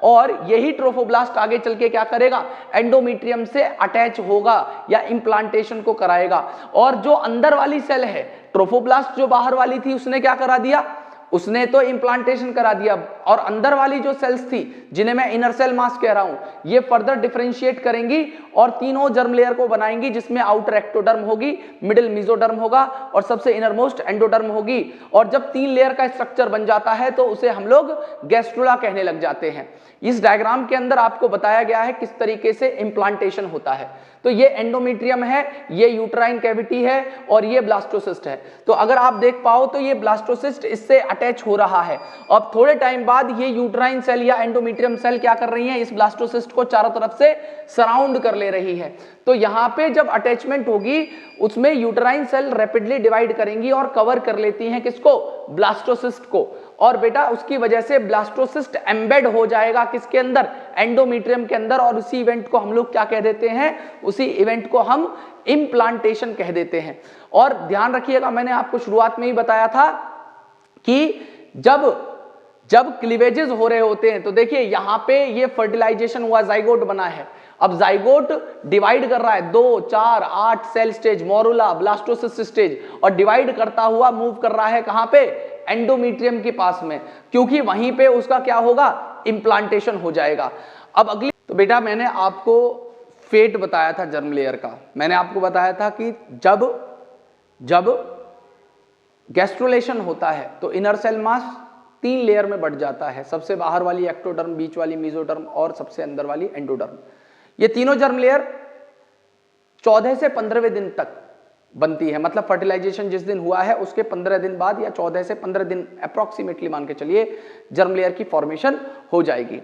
और यही ट्रोफोब्लास्ट आगे चल के क्या करेगा? एंडोमेट्रियम से अटैच होगा या इंप्लांटेशन को कराएगा। और जो अंदर वाली सेल है, ट्रोफोब्लास्ट जो बाहर वाली थी उसने क्या करा दिया? उसने तो इंप्लांटेशन करा दिया। और अंदर वाली जो सेल्स थी जिन्हें मैं इनर सेल मास कह रहा हूं, ये फर्दर डिफरेंशिएट करेंगी और तीनों जर्म लेयर को बनाएंगी, जिसमें आउटर एक्टोडर्म होगी, मिडिल मेसोडर्म होगा और सबसे इनरमोस्ट एंडोडर्म होगी। और जब 3 लेयर का स्ट्रक्चर बन जाता है तो उसे हम लोग गैस्ट्रुला कहने लग जाते हैं। इस डायग्राम के अंदर आपको बताया गया है किस तरीके से इंप्लांटेशन होता है। तो ये एंडोमेट्रियम है, ये यूट्राइन कैविटी है और ये ब्लास्टोसिस्ट है। तो अगर आप देख पाओ तो ये ब्लास्टोसिस्ट इससे अटैच हो रहा है। अब थोड़े टाइम बाद ये यूट्राइन सेल या एंडोमेट्रियम सेल क्या कर रही है? इस ब्लास्टोसिस्ट को चारों तरफ से सराउंड कर ले रही है। तो यहां पे जब अटैचमेंट होगी उसमें यूट्राइन सेल रैपिडली डिवाइड करेंगी और कवर कर लेती हैं किसको? ब्लास्टोसिस्ट को। और बेटा उसकी वजह से ब्लास्टोसिस्ट एम्बेड हो जाएगा किसके अंदर? एंडोमेट्रियम के अंदर। और उसी इवेंट को हम लोग क्या कह देते हैं? उसी इवेंट को हम इंप्लांटेशन कह देते हैं। और ध्यान रखिएगा, मैंने आपको शुरुआत में ही बताया था कि जब क्लीवेजेस हो रहे होते हैं तो देखिए यहां पे ये फर्टिलाइजेशन हुआ, जाइगोट बना है। अब जाइगोट डिवाइड कर रहा है 2, 4, 8 cell stage, morula, blastocyst stage, और डिवाइड करता हुआ मूव कर रहा है कहां पे? एंडोमेट्रियम के पास में, क्योंकि वहीं पे उसका क्या होगा? इंप्लांटेशन हो जाएगा। अब अगली, तो बेटा मैंने आपको फेट बताया था जर्म लेयर का। मैंने आपको बताया था कि जब गैस्ट्रुलेशन होता है तो इनर सेल मास 3 लेयर में बढ़ जाता है। सबसे बाहर वाली एक्टोडर्म, बीच वाली मेसोडर्म और सबसे अंदर वाली एंडोडर्म। ये तीनों जर्म लेयर 14 से 15वें दिन तक बनती है। मतलब फर्टिलाइजेशन जिस दिन हुआ है उसके 15 दिन बाद या 14 से 15 दिन अप्रोक्सीमेटली मान के चलिए जर्म लेयर की फॉर्मेशन हो जाएगी।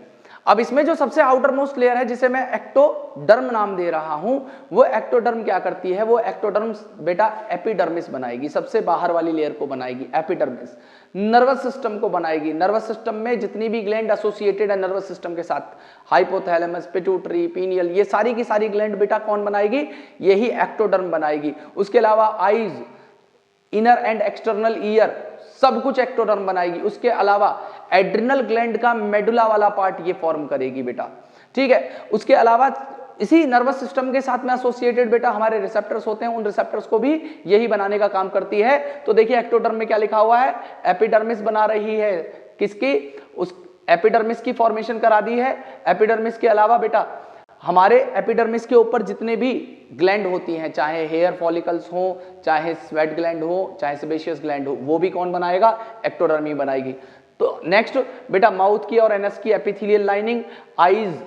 अब इसमें जो सबसे आउटर मोस्ट लेयर है जिसे मैं एक्टोडर्म नाम दे रहा हूं, वो एक्टोडर्म क्या करती है, वो एक्टोडर्म बेटा एपिडर्मिस बनाएगी, सबसे बाहर वाली लेयर को बनाएगी एपिडर्मिस, नर्वस सिस्टम को बनाएगी। नर्वस सिस्टम में जितनी भी ग्लैंड एसोसिएटेड है नर्वस सिस्टम के साथ, हाइपोथैलेमस, पिट्यूटरी, पीनियल, ये सारी की सारी ग्लैंड बेटा कौन बनाएगी, यही एक्टोडर्म बनाएगी। उसके अलावा eyes, inner and external ear, सब कुछ एक्टोडर्म बनाएगी। उसके अलावा एड्रिनल ग्लैंड का मेडुला वाला पार्ट ये फॉर्म करेगी बेटा, ठीक है। उसके अलावा इसी नर्वस सिस्टम के साथ में एसोसिएटेड बेटा हमारे रिसेप्टर्स होते हैं, उन रिसेप्टर्स को भी यही बनाने का काम करती है। तो देखिए एक्टोडर्म में क्या लिखा हुआ है, एपिडर्मिस बना रही है, किसकी, उस एपिडर्मिस की फॉर्मेशन करा दी है। एपिडर्मिस के अलावा बेटा हमारे एपिडर्मिस के ऊपर जितने भी ग्लैंड होती हैं, चाहे हेयर फॉलिकल्स हो, चाहे स्वेट ग्लैंड हो, चाहे सेबेशियस ग्लैंड हो, वो भी कौन बनाएगा, एक्टोडर्म ही बनाएगी। तो नेक्स्ट बेटा माउथ की और एनस की एपिथेलियल लाइनिंग, आईज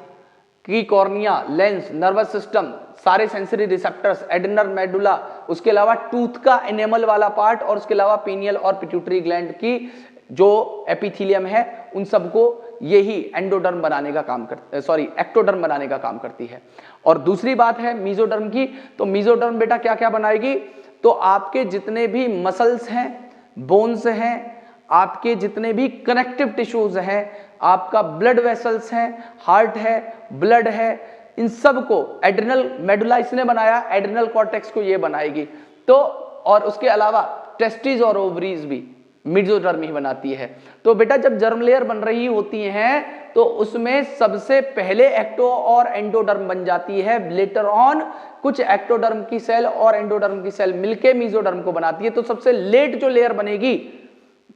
की कॉर्निया, लेंस, नर्वस सिस्टम, सारे सेंसरी रिसेप्टर्स, एड्रिनल मेडुला, उसके अलावा टूथ का एनेमल वाला पार्ट, और उसके अलावा पीनियल और पिट्यूटरी ग्लैंड की जो एपिथेलियम है उन सबको यही एंडोडर्म बनाने का काम एक्टोडर्म बनाने का काम करती है। और दूसरी बात है मीजोडर्म की, तो मीजोडर्म बेटा क्या क्या बनाएगी, तो आपके जितने भी मसल्स हैं, बोन्स हैं, आपके जितने भी कनेक्टिव टिश्यूज हैं, आपका ब्लड वेसल्स हैं, हार्ट है, ब्लड है, इन सब को एड्रिनल मेडुला इसने बनाया, एड्रिनल कॉर्टेक्स को ये बनाएगी। तो और उसके अलावा टेस्टिस और ओवरीज भी मीजोडर्म ही बनाती है। तो बेटा जब जर्म लेयर बन रही होती हैं तो उसमें सबसे पहले एक्टो और एंडोडर्म बन जाती है, लेटर ऑन कुछ एक्टोडर्म की सेल और एंडोडर्म की सेल मिलके मीजोडर्म को बनाती है। तो सबसे लेट जो लेयर बनेगी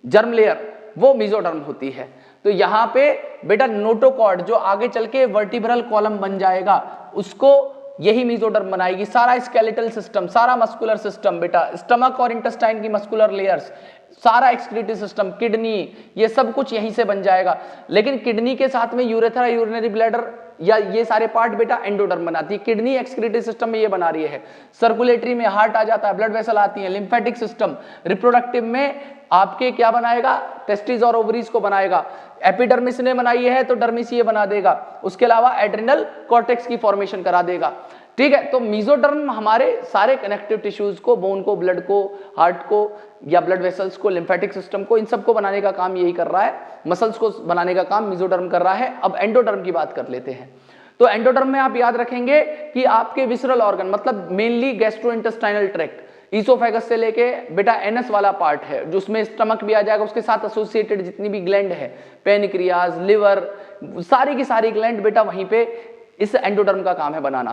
जर्म लेयर वो मीजोडर्म होती है। तो यहां पे बेटा नोटोकॉर्ड जो आगे चल के वर्टिब्रल कॉलम बन जाएगा उसको यही मीजोडर्म बनाएगी। सारा स्केलेटल सिस्टम, सारा मस्कुलर सिस्टम बेटा, स्टमक और इंटेस्टाइन की मस्कुलर लेयर्स, सारा एक्सक्रीटरी सिस्टम, किडनी, ये सब कुछ यहीं से बन जाएगा। लेकिन किडनी के साथ में यूरेथ्रा, यूरिनरी ब्लैडर या ये सारे पार्ट बेटा एंडोडर्म बनाती है। किडनी एक्सक्रीटरी सिस्टम में ये बना रही है, सर्कुलेटरी में हार्ट आ जाता है, ब्लड वेसल आती है, लिम्फेटिक सिस्टम, रिप्रोडक्टिव में आपके क्या बनाएगा, टेस्टिस और ओवरीज को बनाएगा। एपिडर्मिस ने बनाई है तो डर्मिस ये बना देगा। उसके अलावा एड्रिनल कॉर्टेक्स की फॉर्मेशन करा देगा, ठीक है। तो मीजोडर्म हमारे सारे कनेक्टिव टिश्यूज को, बोन को, ब्लड को, हार्ट को या ब्लड वेसल्स को, लिम्फेटिक सिस्टम को, इन सबको बनाने का काम यही कर रहा है, मसल्स को बनाने का काम मीजोडर्म कर रहा है। अब एंडोडर्म की बात कर लेते हैं। तो एंडोडर्म में आप याद रखेंगे कि आपके विसरल ऑर्गन मतलब मेनली गैस्ट्रोइंटेस्टाइनल ट्रैक्ट, ईसोफेगस से लेके बेटा एनस वाला पार्ट है जो उसमें स्टमक भी आ जाएगा, उसके साथ एसोसिएटेड जितनी भी ग्लैंड है, पेनक्रियाज, लिवर, सारी की सारी ग्लैंड बेटा वहीं पे इस एंडोडर्म का काम है बनाना।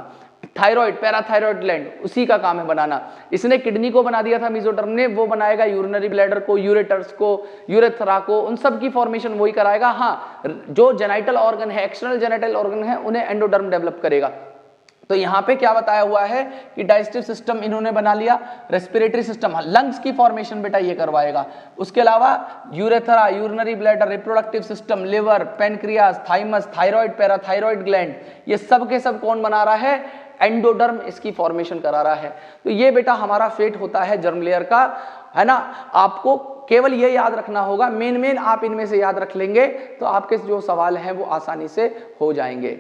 थायराइड, पैराथायराइड ग्लैंड उसी का काम है बनाना। इसने किडनी को बना दिया था मीजोडर्म ने, वो बनाएगा यूरिनरी ब्लैडर को, यूरेटर्स को, यूरेथ्रा को, उन सब की फॉर्मेशन वही कराएगा। हाँ, जो जेनाइटल ऑर्गन है, एक्सटर्नल जेनाइटल ऑर्गन है, उन्हें एंडोडर्म डेवलप करेगा। तो यहाँ पे क्या बताया हुआ है कि डाइजेस्टिव सिस्टम इन्होंने बना लिया, रेस्पिरेटरी सिस्टम, लंग्स की फॉर्मेशन बेटा ये करवाएगा। उसके अलावा urethra, urinary bladder, reproductive system, liver, pancreas, thymus, thyroid, parathyroid gland, ये सब के सब कौन बना रहा है, एंडोडर्म इसकी फॉर्मेशन करा रहा है। तो ये बेटा हमारा फेट होता है जर्म लेयर का, है ना। आपको केवल ये याद रखना होगा, मेन आप इनमें से याद रख लेंगे तो आपके जो सवाल हैं वो आसानी से हो जाएंगे।